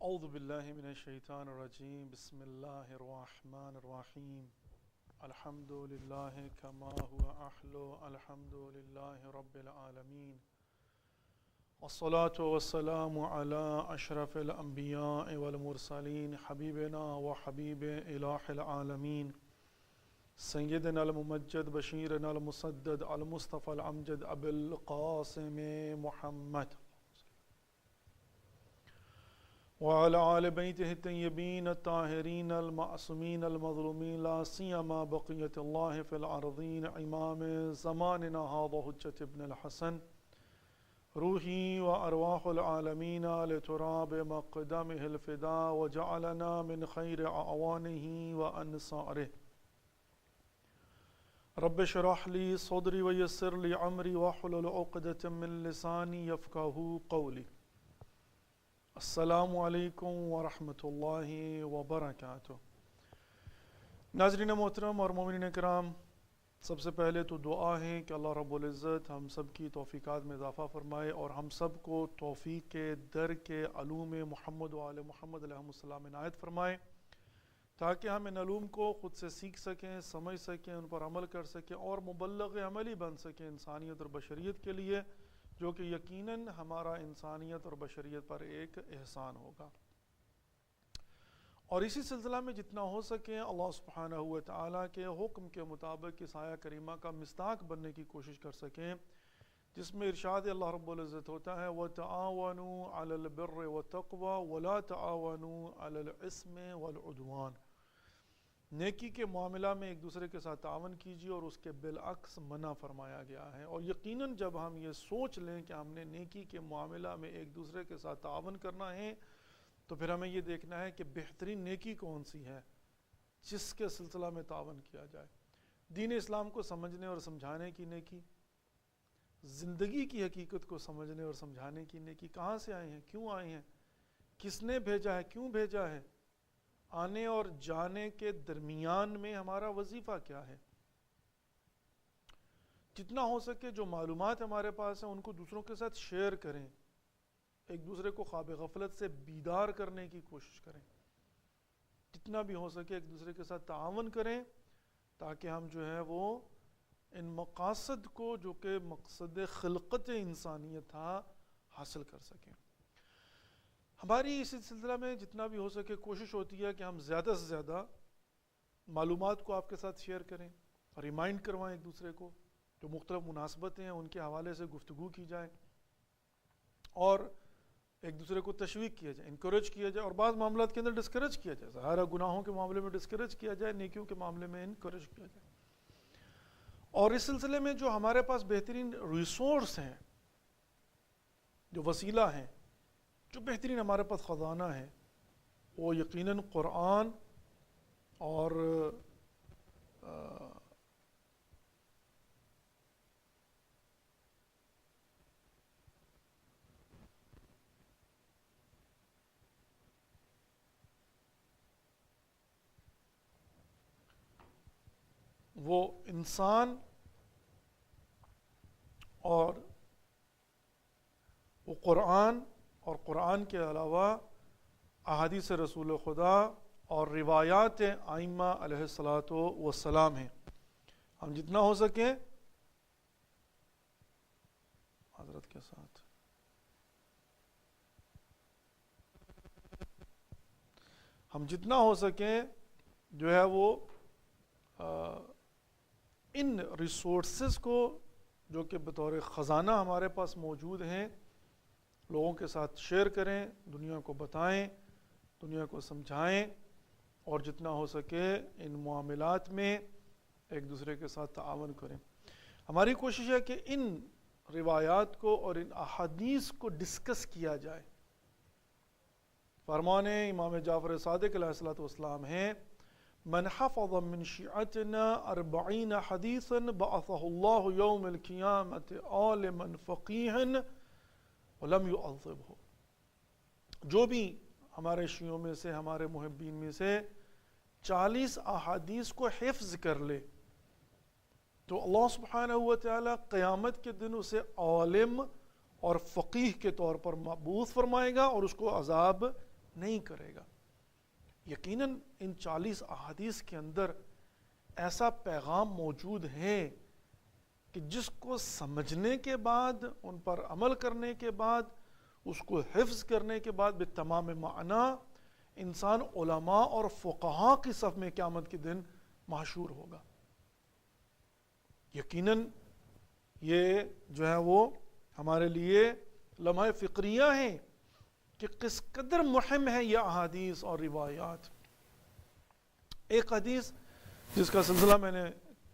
اعوذ باللہ من الشیطان الرجیم بسم اللہ الرحمن الرحیم الحمد للہ کما هو احلو الحمد للہ رب العالمین والصلاة والسلام علی اشرف الانبیاء والمرسلین حبیبنا وحبیب الہ العالمین سیدنا الممجد بشیرنا المسدد المصطفى الامجد ابو القاسم محمد وعلى آل بيته الطيبين الطاهرين المعصومين المظلومين لا سيما بقية الله في الأرضين إمام زماننا هذا حجة ابن الحسن روحي وأرواح العالمين لتراب مقدمه الفداء وجعلنا من خير أعوانه وأنصاره رب اشرح لي صدري ويسر لي عمري واحلل عقدة من لساني يفقهوا قولي السلام علیکم ورحمۃ اللہ وبرکاتہ۔ ناظرین محترم اور مومنین کرام، سب سے پہلے تو دعا ہے کہ اللہ رب العزت ہم سب کی توفیقات میں اضافہ فرمائے اور ہم سب کو توفیق کے در کے علوم محمد و آل محمد علیہ السلام عنایت فرمائے، تاکہ ہم ان علوم کو خود سے سیکھ سکیں، سمجھ سکیں، ان پر عمل کر سکیں اور مبلغ عملی بن سکیں انسانیت اور بشریت کے لیے، جو کہ یقیناً ہمارا انسانیت اور بشریت پر ایک احسان ہوگا۔ اور اسی سلسلہ میں جتنا ہو سکے اللہ سبحانہ و تعالیٰ کے حکم کے مطابق اس آیہ کریمہ کا مصداق بننے کی کوشش کر سکیں، جس میں ارشاد اللہ رب العزت ہوتا ہے وَتَعَاوَنُوا عَلَى الْبِرِّ وَالتَّقْوَى وَلَا تَعَاوَنُوا عَلَى الْإِثْمِ وَالْعُدْوَانِ، نیکی کے معاملہ میں ایک دوسرے کے ساتھ تعاون کیجیے اور اس کے بالعکس منع فرمایا گیا ہے۔ اور یقیناً جب ہم یہ سوچ لیں کہ ہم نے نیکی کے معاملہ میں ایک دوسرے کے ساتھ تعاون کرنا ہے، تو پھر ہمیں یہ دیکھنا ہے کہ بہترین نیکی کون سی ہے جس کے سلسلہ میں تعاون کیا جائے۔ دین اسلام کو سمجھنے اور سمجھانے کی نیکی، زندگی کی حقیقت کو سمجھنے اور سمجھانے کی نیکی، کہاں سے آئے ہیں، کیوں آئے ہیں، کس نے بھیجا ہے، کیوں بھیجا ہے، آنے اور جانے کے درمیان میں ہمارا وظیفہ کیا ہے۔ جتنا ہو سکے جو معلومات ہمارے پاس ہیں ان کو دوسروں کے ساتھ شیئر کریں، ایک دوسرے کو خواب غفلت سے بیدار کرنے کی کوشش کریں، جتنا بھی ہو سکے ایک دوسرے کے ساتھ تعاون کریں، تاکہ ہم جو ہے وہ ان مقاصد کو جو کہ مقصد خلقت انسانیت تھا حاصل کر سکیں۔ ہماری اسی سلسلہ میں جتنا بھی ہو سکے کوشش ہوتی ہے کہ ہم زیادہ سے زیادہ معلومات کو آپ کے ساتھ شیئر کریں اور ریمائنڈ کروائیں ایک دوسرے کو، جو مختلف مناسبتیں ہیں ان کے حوالے سے گفتگو کی جائے اور ایک دوسرے کو تشویق کیا جائے، انکریج کیا جائے، اور بعض معاملات کے اندر ڈسکریج کیا جائے، ظاہر گناہوں کے معاملے میں ڈسکریج کیا جائے، نیکیوں کے معاملے میں انکریج کیا جائے۔ اور اس سلسلے میں جو ہمارے پاس بہترین ریسورس ہیں، جو وسیلہ ہیں، جو بہترین ہمارے پاس خزانہ ہے، وہ یقیناً قرآن اور وہ انسان اور وہ قرآن اور قرآن کے علاوہ احادیث رسول خدا اور روایات ائمہ علیہ الصلاۃ والسلام ہیں۔ ہم جتنا ہو سکیں حضرت کے ساتھ ہم جتنا ہو سکیں جو ہے وہ ان ریسورسز کو جو کہ بطور خزانہ ہمارے پاس موجود ہیں لوگوں کے ساتھ شیئر کریں، دنیا کو بتائیں، دنیا کو سمجھائیں، اور جتنا ہو سکے ان معاملات میں ایک دوسرے کے ساتھ تعاون کریں۔ ہماری کوشش ہے کہ ان روایات کو اور ان احادیث کو ڈسکس کیا جائے۔ فرمان امام جعفر صادق علیہ السلام ہے من حفظ من شیعتنا 40 حدیثا بعثه اللہ یوم القیامت عالما فقیہا ولم يعذبه، جو بھی ہمارے شیعوں میں سے، ہمارے محبین میں سے 40 احادیث کو حفظ کر لے تو اللہ سبحانہ و تعالی قیامت کے دن اسے عالم اور فقیہ کے طور پر مبعوث فرمائے گا اور اس کو عذاب نہیں کرے گا۔ یقیناً ان 40 احادیث کے اندر ایسا پیغام موجود ہے کہ جس کو سمجھنے کے بعد، ان پر عمل کرنے کے بعد، اس کو حفظ کرنے کے بعد بتمام معنی انسان علماء اور فقہاء کی صف میں قیامت کے دن محشور ہوگا۔ یقیناً یہ جو ہے وہ ہمارے لیے لمحہ فکریہ ہیں کہ کس قدر مہم ہے یہ احادیث اور روایات۔ ایک حدیث جس کا سلسلہ میں نے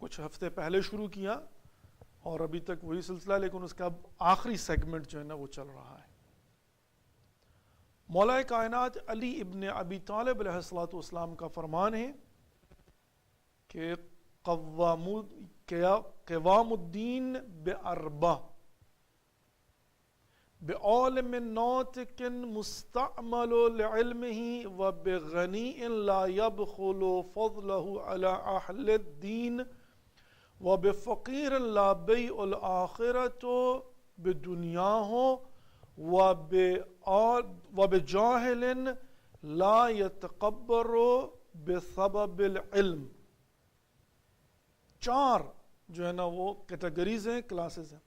کچھ ہفتے پہلے شروع کیا اور ابھی تک وہی سلسلہ، لیکن اس کا اب آخری سیگمنٹ جو ہے نا وہ چل رہا ہے۔ مولا کائنات علی ابن ابی طالب علیہ السلام کا فرمان ہے کہ قوام الدین بأربع، بعالم ناطق مستعمل لعلمه وبغنی لا يبخل فضله على اہل الدین وبفقیر لا بیع الآخرة بدنیاه وبجاہل لا يتقبر بسبب العلم۔ 4 جو ہے نا وہ کیٹیگریز ہیں، کلاسز ہیں۔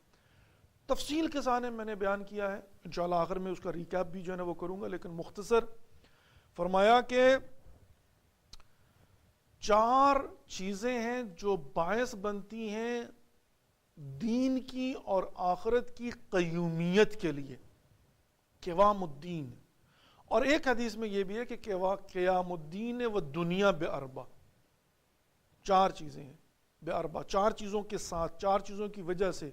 تفصیل کے ساتھ میں نے بیان کیا ہے، انشاءاللہ آخر میں اس کا ریکیپ بھی جو ہے نا وہ کروں گا، لیکن مختصر فرمایا کہ 4 چیزیں ہیں جو باعث بنتی ہیں دین کی اور آخرت کی قیومیت کے لیے، قوام الدین۔ اور ایک حدیث میں یہ بھی ہے کہ قیام الدین و دنیا بأربع، 4 چیزیں ہیں بأربع، 4 چیزوں کے ساتھ، 4 چیزوں کی وجہ سے۔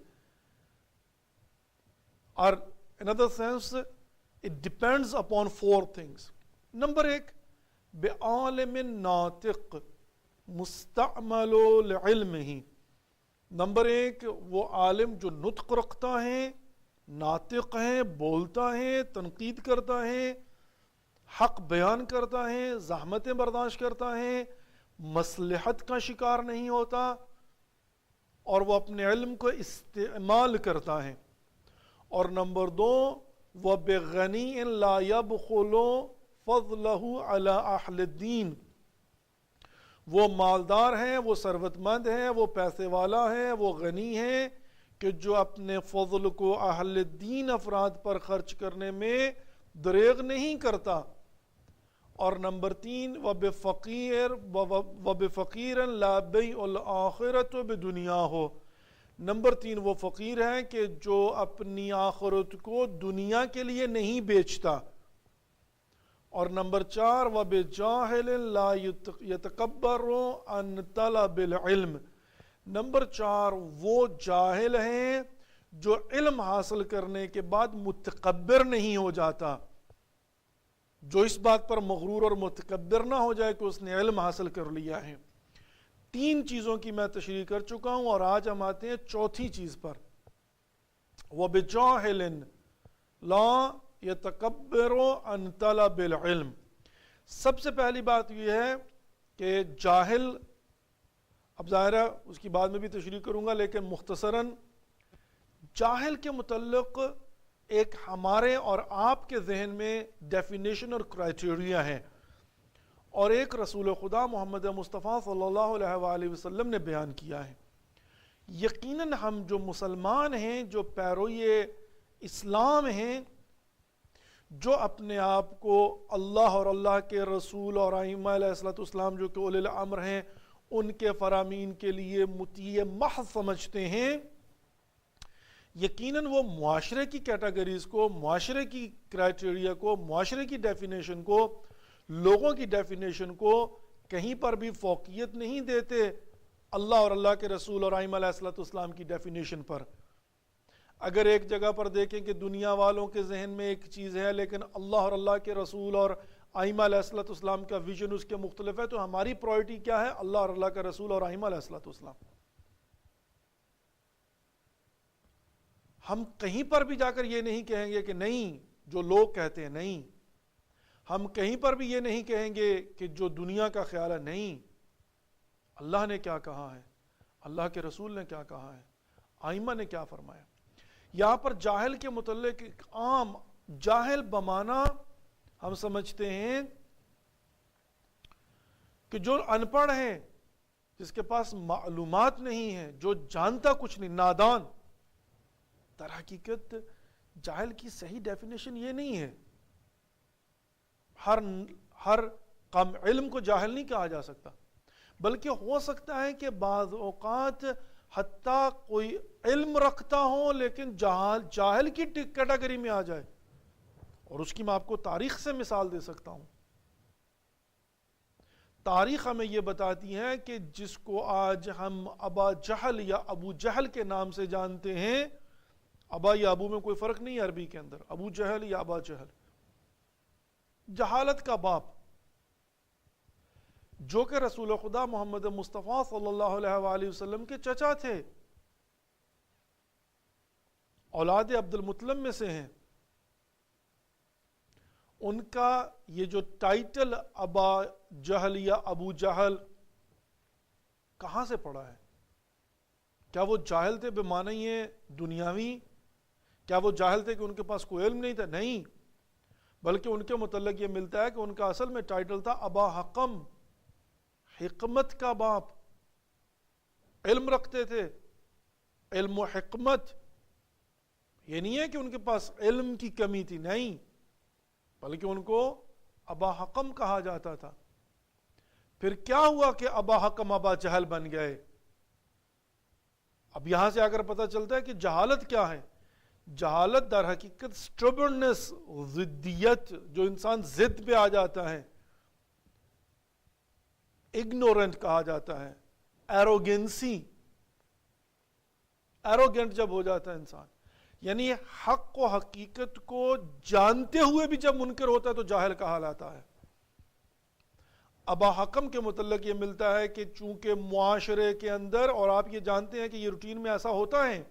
اور in other sense it depends upon 4 things۔ Number 1 بعالم Natiq مستعمل لعلمه، number 1 وہ عالم جو نطق رکھتا ہے، ناطق ہے، بولتا ہے، تنقید کرتا ہے، حق بیان کرتا ہے، زحمتیں برداشت کرتا ہے، مصلحت کا شکار نہیں ہوتا، اور وہ اپنے علم کو استعمال کرتا ہے۔ اور نمبر 2 وَبِغَنِيٍ لَا يَبْخُلُ فَضْلَهُ عَلَى أَهْلِ الدِّينِ، وہ مالدار ہے، وہ ثروت مند ہے، وہ پیسے والا ہے، وہ غنی ہے کہ جو اپنے فضل کو اہل دین افراد پر خرچ کرنے میں دریغ نہیں کرتا۔ اور نمبر 3 وَبِفَقِيرٍ لَا بَيْعُ الْآخِرَةُ بِدُنْيَاهُ، نمبر 3 وہ فقیر ہے کہ جو اپنی آخرت کو دنیا کے لیے نہیں بیچتا۔ اور نمبر 4 وَبِجَاهِلٍ لَا يَتَكَبَّرُ عَنْ طَلَبِ الْعِلْمِ، نمبر 4 وہ جاہل ہیں جو علم حاصل کرنے کے بعد متکبر نہیں ہو جاتا، جو اس بات پر مغرور اور متکبر نہ ہو جائے کہ اس نے علم حاصل کر لیا ہے۔ 3 چیزوں کی میں تشریح کر چکا ہوں، اور آج ہم آتے ہیں چوتھی چیز پر، وَبِجَاهِلٍ لَا يَتَكَبَّرُ عَنْ طَلَبِ الْعِلْمِ۔ سب سے پہلی بات یہ ہے کہ جاہل، اب ظاہر ہے اس کی بعد میں بھی تشریح کروں گا، لیکن مختصراً جاہل کے متعلق ایک ہمارے اور آپ کے ذہن میں ڈیفینیشن اور کرائیٹیریا ہے، اور ایک رسول خدا محمد مصطفیٰ صلی اللہ علیہ وآلہ وسلم نے بیان کیا ہے۔ یقیناً ہم جو مسلمان ہیں، جو پیروی اسلام ہیں، جو اپنے آپ کو اللہ اور اللہ کے رسول اور ائمہ علیہ السلام جو کہ اولی الامر ہیں ان کے فرامین کے لیے مطیع محض سمجھتے ہیں، یقیناً وہ معاشرے کی کیٹیگریز کو، معاشرے کی کرائیٹیریا کو، معاشرے کی ڈیفینیشن کو، لوگوں کی ڈیفینیشن کو کہیں پر بھی فوقیت نہیں دیتے اللہ اور اللہ کے رسول اور ائمہ علیہ السلام کی ڈیفینیشن پر۔ اگر ایک جگہ پر دیکھیں کہ دنیا والوں کے ذہن میں ایک چیز ہے لیکن اللہ اور اللہ کے رسول اور ائمہ علیہ السلام کا ویژن اس کے مختلف ہے، تو ہماری پرائرٹی کیا ہے؟ اللہ اور اللہ کا رسول اور ائمہ علیہ السلام۔ ہم کہیں پر بھی جا کر یہ نہیں کہیں گے کہ نہیں جو لوگ کہتے ہیں، نہیں، ہم کہیں پر بھی یہ نہیں کہیں گے کہ جو دنیا کا خیال ہے، نہیں، اللہ نے کیا کہا ہے، اللہ کے رسول نے کیا کہا ہے، ائمہ نے کیا فرمایا۔ یہاں پر جاہل کے متعلق ایک عام، جاہل بمانا ہم سمجھتے ہیں کہ جو ان پڑھ ہیں، جس کے پاس معلومات نہیں ہیں، جو جانتا کچھ نہیں، نادان، در حقیقت جاہل کی صحیح ڈیفینیشن یہ نہیں ہے. ہر کم علم کو جاہل نہیں کہا جا سکتا، بلکہ ہو سکتا ہے کہ بعض اوقات حتیٰ کوئی علم رکھتا ہو لیکن جاہل کی کیٹیگری میں آ جائے. اور اس کی میں آپ کو تاریخ سے مثال دے سکتا ہوں. تاریخ ہمیں یہ بتاتی ہے کہ جس کو آج ہم ابا جہل یا ابو جہل کے نام سے جانتے ہیں، ابا یا ابو میں کوئی فرق نہیں ہے عربی کے اندر، ابو جہل یا ابا جہل، جہالت کا باپ، جو کہ رسول خدا محمد مصطفیٰ صلی اللہ علیہ وآلہ وسلم کے چچا تھے، اولاد عبد المطلب میں سے ہیں. ان کا یہ جو ٹائٹل ابا جہل یا ابو جہل کہاں سے پڑا ہے؟ کیا وہ جاہل تھے بمعنی دنیاوی؟ کیا وہ جاہل تھے کہ ان کے پاس کوئی علم نہیں تھا؟ نہیں، بلکہ ان کے متعلق یہ ملتا ہے کہ ان کا اصل میں ٹائٹل تھا ابا حکم، حکمت کا باپ. علم رکھتے تھے، علم و حکمت. یہ نہیں ہے کہ ان کے پاس علم کی کمی تھی، نہیں، بلکہ ان کو ابا حکم کہا جاتا تھا. پھر کیا ہوا کہ ابا حکم ابا جہل بن گئے؟ اب یہاں سے آ کر پتہ چلتا ہے کہ جہالت کیا ہے. جہالت در حقیقت سٹربنس، ضدیت، جو انسان ضد پہ آ جاتا ہے، اگنورنٹ کہا جاتا ہے، ایروگنسی، ایروگنٹ جب ہو جاتا ہے انسان، یعنی حق و حقیقت کو جانتے ہوئے بھی جب منکر ہوتا ہے تو جاہل کہلاتا ہے. ابا حکم کے متعلق یہ ملتا ہے کہ چونکہ معاشرے کے اندر، اور آپ یہ جانتے ہیں کہ یہ روٹین میں ایسا ہوتا ہے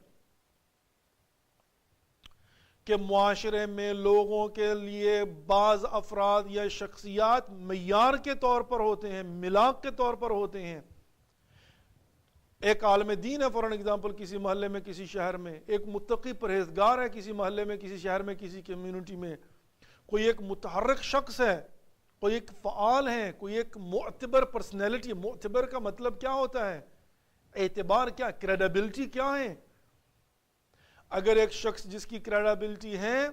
کہ معاشرے میں لوگوں کے لیے بعض افراد یا شخصیات معیار کے طور پر ہوتے ہیں، ملاک کے طور پر ہوتے ہیں. ایک عالم دین ہے فار ایگزامپل کسی محلے میں، کسی شہر میں، ایک متقی پرہیزگار ہے کسی محلے میں، کسی شہر میں، کسی کمیونٹی میں، کوئی ایک متحرک شخص ہے، کوئی ایک فعال ہے، کوئی ایک معتبر پرسنالٹی. معتبر کا مطلب کیا ہوتا ہے؟ اعتبار کیا، کریڈیبلٹی کیا ہے؟ اگر ایک شخص جس کی کریڈیبلٹی ہے،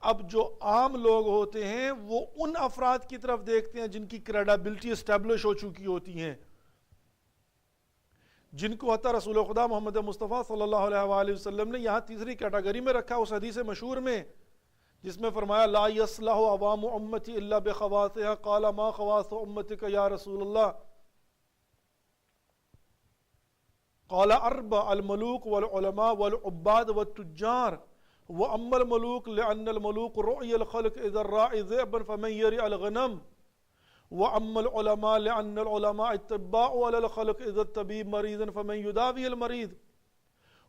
اب جو عام لوگ ہوتے ہیں وہ ان افراد کی طرف دیکھتے ہیں جن کی کریڈیبلٹی اسٹیبلش ہو چکی ہوتی ہیں، جن کو حتی رسول خدا محمد مصطفیٰ صلی اللہ علیہ وآلہ وسلم نے یہاں تیسری کیٹیگری میں رکھا اس حدیث مشہور میں، جس میں فرمایا لا یصلح عوام امتی الا بخواصها. قال ما خواص امتک یا رسول اللہ؟ قال اربع: الملوک والعلماء والعباد والتجار. واما الملوک لان الملوک رؤی الخلق اذا الراعي ذئبا فمن يرعى الغنم. واما العلماء لان العلماء اتباع على الخلق اذا الطبيب مريضا فمن يداوي المريض.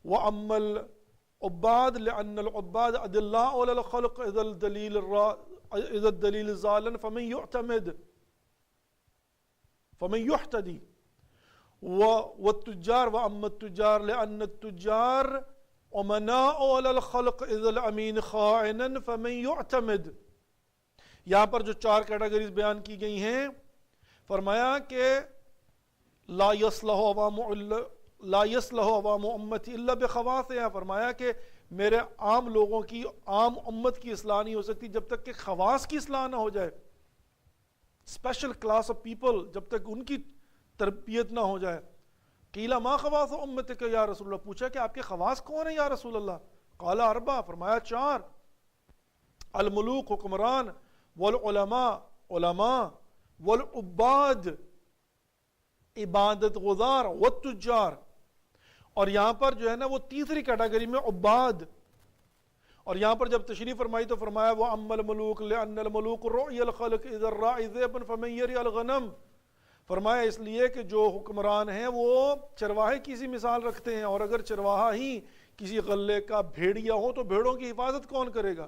واما العباد لان العباد ادلاء على الخلق اذا الدليل ضالا فمن يعتمد فمن يحتدي. والتجار واما التجار لان التجار امناء على الخلق اذا الامين خائنا فمن يعتمد. یہاں پر جو چار کیٹیگریز بیان کی گئی ہیں، فرمایا کہ لا يصلح عوام امتی الا بخواصها. فرمایا کہ میرے عام لوگوں کی، عام امت کی اصلاح نہیں ہو سکتی جب تک کہ خواص کی اصلاح نہ ہو جائے، اسپیشل کلاس آف پیپل جب تک ان کی تربیت نہ ہو جائے. قیل ما خواص امتک یا رسول اللہ، پوچھا کہ آپ کے خواص کون ہیں یا رسول اللہ؟ قال اربع، فرمایا چار: الملوک حکمران، والعلماء علماء، والعباد عبادت گزار، والتجار. اور یہاں پر جو ہے نا وہ تیسری کیٹیگری میں عباد. اور یہاں پر جب تشریف فرمائی تو فرمایا وَأَمَّا الْمُلُوكُ لِأَنَّ الْمُلُوكُ رُعْيَ الْخَلْقِ إِذَا الرَّاعِي ذِئْبًا فَمَنْ يَرْعَ الْغَنَمَ. فرمایا اس لیے کہ جو حکمران ہیں وہ چرواہے کی سی مثال رکھتے ہیں، اور اگر چرواہا ہی کسی غلے کا بھیڑیا ہو تو بھیڑوں کی حفاظت کون کرے گا؟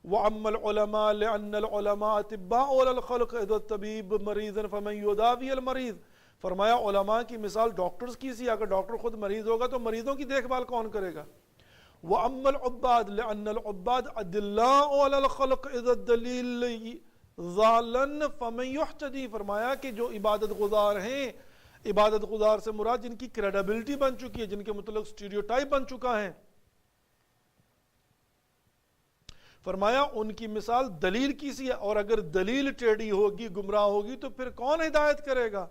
وَأَمَّا الْعُلَمَاء لِأَنَّ الْعُلَمَاءَ أَطِبَّاءُ عَلَى الْخَلْقِ إِذَا الطَّبِيبُ مَرِيضًا فَمَنْ يُدَاوِي الْمَرِيضَ. فرمایا علماء کی مثال ڈاکٹرز کی سی، اگر ڈاکٹر خود مریض ہوگا تو مریضوں کی دیکھ بھال کون کرے گا؟ وَأَمَّا الْعُبَّادِ لِأَنَّ الْعُبَّادِ أَدِلَّاءُ عَلَى الْخَلْقِ إِذَا الدَّلِيلِ ظَالًا فَمَنْ يُحْتَدِي، فرمایا کہ جو عبادت گزار ہیں، عبادت گزار سے مراد جن کی کریڈیبلٹی بن چکی ہے، جن کے متعلق سٹیریوٹائپ بن چکا ہے، فرمایا ان کی مثال دلیل کی سی ہے، اور اگر دلیل ٹیڑھی ہوگی، گمراہ ہوگی، تو پھر کون ہدایت کرے گا؟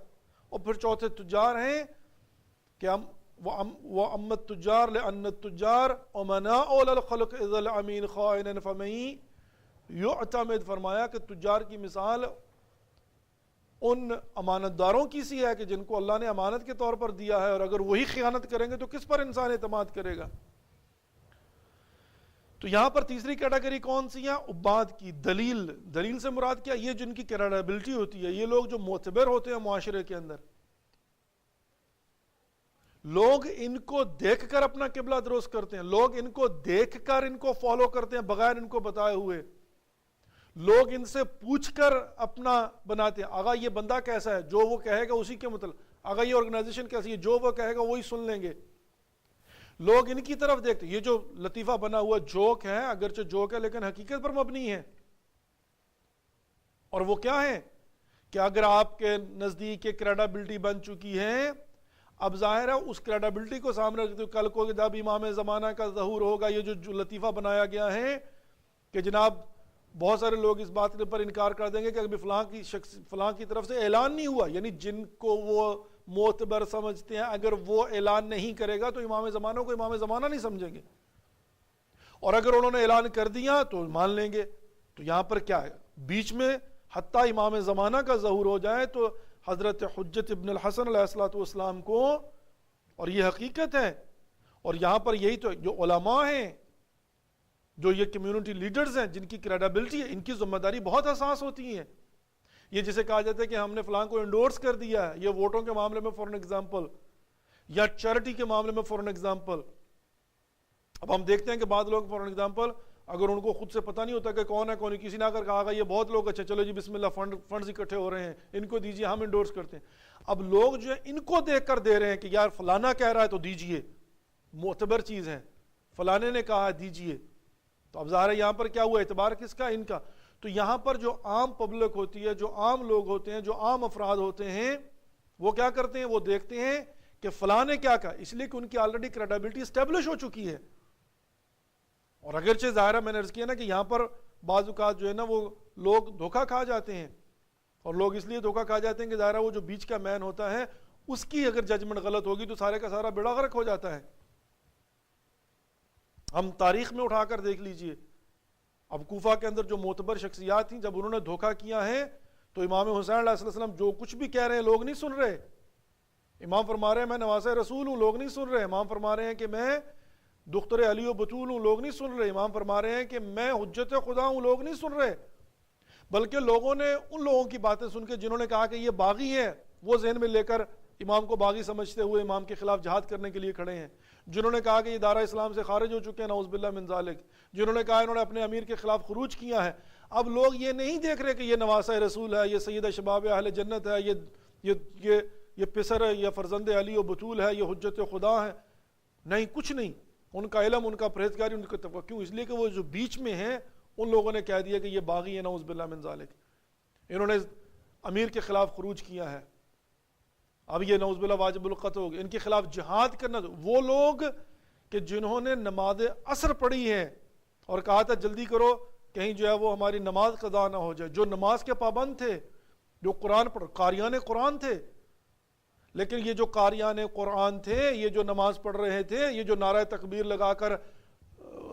اور پھر چوتھے تجار ہیں کہ وَأَمَّا التُّجَّارُ لِأَنَّ التُّجَّارَ أُمَنَاءُ عَلَى الْخَلْقِ إِذَا الْأَمِينُ خَائِنًا فَمَن يُعْتَمِدْ، فرمایا کہ تجار کی مثال ان امانت داروں کی سی ہے کہ جن کو اللہ نے امانت کے طور پر دیا ہے، اور اگر وہی خیانت کریں گے تو کس پر انسان اعتماد کرے گا؟ تو یہاں پر تیسری کیٹیگری کون سی ہے؟ عباد کی. دلیل سے مراد کیا؟ یہ جن کی کریڈیبلٹی ہوتی ہے، یہ لوگ جو معتبر ہوتے ہیں معاشرے کے اندر، لوگ ان کو دیکھ کر اپنا قبلہ درست کرتے ہیں، لوگ ان کو دیکھ کر ان کو فالو کرتے ہیں بغیر ان کو بتائے ہوئے، لوگ ان سے پوچھ کر اپنا بناتے ہیں. آغا یہ بندہ کیسا ہے، جو وہ کہے گا اسی کے مطلب. آغا یہ آرگنائزیشن کیسی ہے، جو وہ کہے گا وہی سن لیں گے. لوگ ان کی طرف دیکھتے ہیں. یہ جو لطیفہ بنا ہوا جوک ہے، اگرچہ جوک ہے لیکن حقیقت پر مبنی ہے. اور وہ کیا ہے کہ اگر آپ کے نزدیک ایک کریڈیبلٹی بن چکی ہے، اب ظاہر ہے اس کریڈیبلٹی کو سامنے رکھتے ہوئے کل کو جب امام زمانہ کا ظہور ہوگا، یہ جو لطیفہ بنایا گیا ہے کہ جناب بہت سارے لوگ اس بات پر انکار کر دیں گے کہ ابھی فلاں کی طرف سے اعلان نہیں ہوا، یعنی جن کو وہ معتبر سمجھتے ہیں اگر وہ اعلان نہیں کرے گا تو امام زمانہ کو امام زمانہ نہیں سمجھیں گے، اور اگر انہوں نے اعلان کر دیا تو مان لیں گے. تو یہاں پر کیا ہے، بیچ میں حتیٰ امام زمانہ کا ظہور ہو جائے تو حضرت حجت ابن الحسن علیہ السلام کو، اور یہ حقیقت ہے، اور یہاں پر یہی تو جو علماء ہیں، جو یہ کمیونٹی لیڈرز ہیں جن کی کریڈیبلٹی ہے، ان کی ذمہ داری بہت حساس ہوتی ہے. یہ جسے کہا جاتا ہے کہ ہم نے فلاں کو انڈورس کر دیا ہے، یہ ووٹوں کے معاملے میں فار ایگزامپل، یا چیریٹی کے معاملے میں فار ایگزامپل. اب ہم دیکھتے ہیں کہ بعض لوگ فار ایگزامپل اگر ان کو خود سے پتہ نہیں ہوتا کہ کون ہے کون نہیں، کسی نے اگر کہا یہ بہت لوگ اچھا چلو جی بسم اللہ فنڈز اکٹھے ہو رہے ہیں ان کو دیجئے ہم انڈورس کرتے ہیں. اب لوگ جو ہے ان کو دیکھ کر دے رہے ہیں کہ یار فلانا کہہ رہا ہے تو دیجئے، معتبر چیز ہے، فلانے نے کہا ہے دیجئے. تو اب ظاہر ہے یہاں پر کیا ہوا، اعتبار کس کا؟ ان کا. تو یہاں پر جو عام پبلک ہوتی ہے، جو عام لوگ ہوتے ہیں، جو عام افراد ہوتے ہیں، وہ کیا کرتے ہیں؟ وہ دیکھتے ہیں کہ فلاں نے کیا کہا، اس لیے کہ ان کی آلریڈی کریڈیبلٹی اسٹیبلش ہو چکی ہے. اور اگرچہ ظاہر ہے میں نے عرض کیا نا کہ یہاں پر بعض اوقات جو ہے نا وہ لوگ دھوکہ کھا جاتے ہیں، اور لوگ اس لیے دھوکہ کھا جاتے ہیں کہ ظاہر ہے وہ جو بیچ کا مین ہوتا ہے اس کی اگر ججمنٹ غلط ہوگی تو سارے کا سارا بیڑا غرق ہو جاتا ہے. ہم تاریخ میں اٹھا کر دیکھ لیجئے، اب کوفہ کے اندر جو معتبر شخصیات تھیں جب انہوں نے دھوکہ کیا ہے تو امام حسین علیہ السلام جو کچھ بھی کہہ رہے ہیں لوگ نہیں سن رہے. امام فرما رہے ہیں میں نواسہ رسول ہوں، لوگ نہیں سن رہے. امام فرما رہے ہیں کہ میں دختر علی و بطول ہوں، لوگ نہیں سن رہے. امام فرما رہے ہیں کہ میں حجت خدا ہوں، لوگ نہیں سن رہے. بلکہ لوگوں نے ان لوگوں کی باتیں سن کے جنہوں نے کہا کہ یہ باغی ہیں، وہ ذہن میں لے کر امام کو باغی سمجھتے ہوئے امام کے خلاف جہاد کرنے کے لیے کھڑے ہیں. جنہوں نے کہا کہ یہ دارہ اسلام سے خارج ہو چکے ہیں، نعوذ باللہ من ذالک. جنہوں نے کہا انہوں نے اپنے امیر کے خلاف خروج کیا ہے. اب لوگ یہ نہیں دیکھ رہے کہ یہ نواسہ رسول ہے، یہ سید شباب اہل جنت ہے، یہ پسر ہے، یہ فرزند علی و بطول ہے، یہ حجت خدا ہے. نہیں، کچھ نہیں. ان کا علم، ان کا پرہیزگاری، ان کا تقویٰ. کیوں؟ اس لیے کہ وہ جو بیچ میں ہیں ان لوگوں نے کہہ دیا کہ یہ باغی ہے، نعوذ باللہ من ذالک، انہوں نے امیر کے خلاف خروج کیا ہے، اب یہ نعوذ باللہ واجب القتل ہو گیا، ان کے خلاف جہاد کرنا. وہ لوگ کہ جنہوں نے نماز عصر پڑھی ہے اور کہا تھا جلدی کرو کہیں جو ہے وہ ہماری نماز قضا نہ ہو جائے، جو نماز کے پابند تھے، جو قرآن قاریان قرآن تھے. لیکن یہ جو قاریان قرآن تھے، یہ جو نماز پڑھ رہے تھے، یہ جو نعرہ تکبیر لگا کر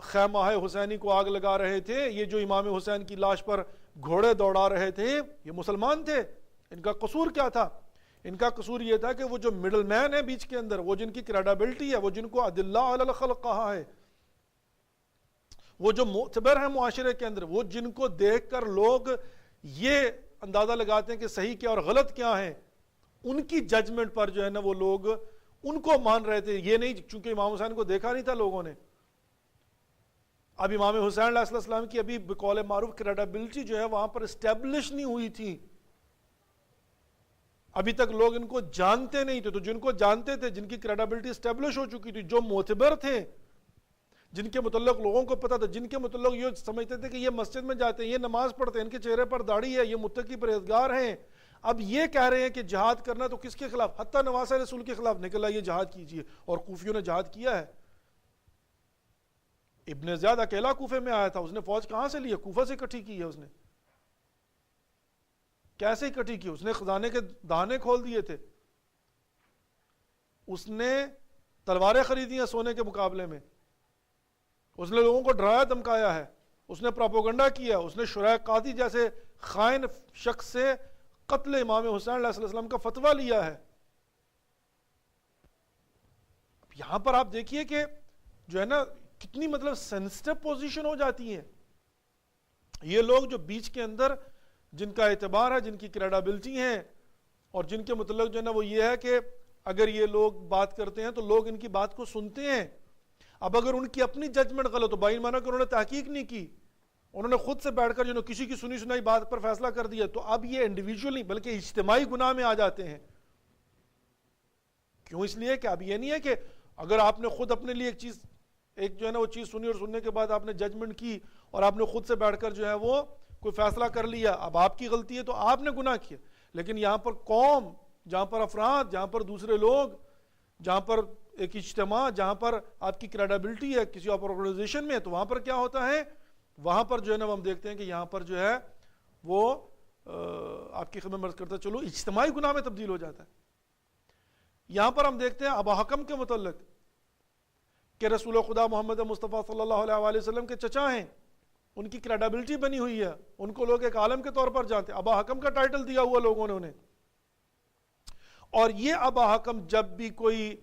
خیمہ حسینی کو آگ لگا رہے تھے، یہ جو امام حسین کی لاش پر گھوڑے دوڑا رہے تھے، یہ مسلمان تھے. ان کا قصور کیا تھا؟ ان کا قصور یہ تھا کہ وہ جو مڈل مین ہے بیچ کے اندر، وہ جن کی کریڈیبلٹی ہے، وہ جن کو ادلہ علی الخلق کہا ہے، وہ جو معتبر ہیں معاشرے کے اندر، وہ جن کو دیکھ کر لوگ یہ اندازہ لگاتے ہیں کہ صحیح کیا اور غلط کیا ہے، ان کی ججمنٹ پر جو ہے نا وہ لوگ ان کو مان رہے تھے. یہ نہیں چونکہ امام حسین کو دیکھا نہیں تھا لوگوں نے. اب امام حسین علیہ السلام کی ابھی بقول معروف کریڈیبلٹی جو ہے وہاں پر اسٹیبلش نہیں ہوئی تھی، ابھی تک لوگ ان کو جانتے نہیں تھے. تو جن کو جانتے تھے، جن کی کریڈیبلٹی اسٹیبلش ہو چکی تھی، جو معتبر تھے، جن کے متعلق لوگوں کو پتا تھا، جن کے متعلق یہ سمجھتے تھے کہ یہ مسجد میں جاتے ہیں، یہ نماز پڑھتے ہیں، ان کے چہرے پر داڑھی ہے، یہ متقی پرہیزگار ہیں، اب یہ کہہ رہے ہیں کہ جہاد کرنا تو کس کے خلاف؟ حتیٰ نواسہ رسول کے خلاف نکلا، یہ جہاد کیجئے، اور کوفیوں نے جہاد کیا ہے۔ ابن زیاد اکیلا کوفے میں آیا تھا، اس نے فوج کہاں سے لی ہے؟ کوفہ سے اکٹھی کی ہے، اس نے کیسے اکٹھی کی؟ اس نے خزانے کے دہانے کھول دیے تھے، اس نے تلواریں خریدی ہیں سونے کے مقابلے میں، اس نے لوگوں کو ڈرایا دھمکایا ہے، اس نے پروپیگنڈا کیا، اس نے شریح قاضی جیسے خائن شخص سے قتل امام حسین علیہ السلام کا فتویٰ لیا ہے۔ یہاں پر آپ دیکھیے کہ جو ہے نا کتنی مطلب سینسٹیو پوزیشن ہو جاتی ہے۔ یہ لوگ جو بیچ کے اندر جن کا اعتبار ہے، جن کی کریڈیبلٹی ہے، اور جن کے متعلق جو ہے نا وہ یہ ہے کہ اگر یہ لوگ بات کرتے ہیں تو لوگ ان کی بات کو سنتے ہیں۔ اب اگر ان کی اپنی ججمنٹ غلط ہو، بائی مانا کہ انہوں نے تحقیق نہیں کی، انہوں نے خود سے بیٹھ کر جو ہے کسی کی سنی سنائی بات پر فیصلہ کر دیا، تو اب یہ انڈیویجول نہیں بلکہ اجتماعی گناہ میں آ جاتے ہیں۔ کیوں؟ اس لیے کہ اب یہ نہیں ہے کہ اگر آپ نے خود اپنے لیے ایک چیز، ایک جو ہے نا وہ چیز سنی اور سننے کے بعد آپ نے ججمنٹ کی اور آپ نے خود سے بیٹھ کر جو ہے وہ کوئی فیصلہ کر لیا، اب آپ کی غلطی ہے تو آپ نے گناہ کیا۔ لیکن یہاں پر قوم، جہاں پر افراد، جہاں پر دوسرے لوگ، جہاں پر ایک اجتماع، جہاں پر آپ کی کریڈیبلٹی ہے کسی آرگنائزیشن میں، تو وہاں پر کیا ہوتا ہے؟ وہاں پر جو ہے نا ہم دیکھتے ہیں کہ یہاں پر جو ہے وہ آپ کی خدمت میں عرض کرتا چلو اجتماعی گناہ میں تبدیل ہو جاتا ہے۔ یہاں پر ہم دیکھتے ہیں ابا حکم کے متعلق کہ رسول خدا محمد مصطفیٰ صلی اللہ علیہ وآلہ وسلم کے چچا ہیں، ان کی کریڈیبلٹی بنی ہوئی ہے، ان کو لوگ ایک عالم کے طور پر جانتے ہیں، ابا حکم کا ٹائٹل دیا ہوا لوگوں نے انہیں۔ اور یہ ابا حکم جب بھی کوئی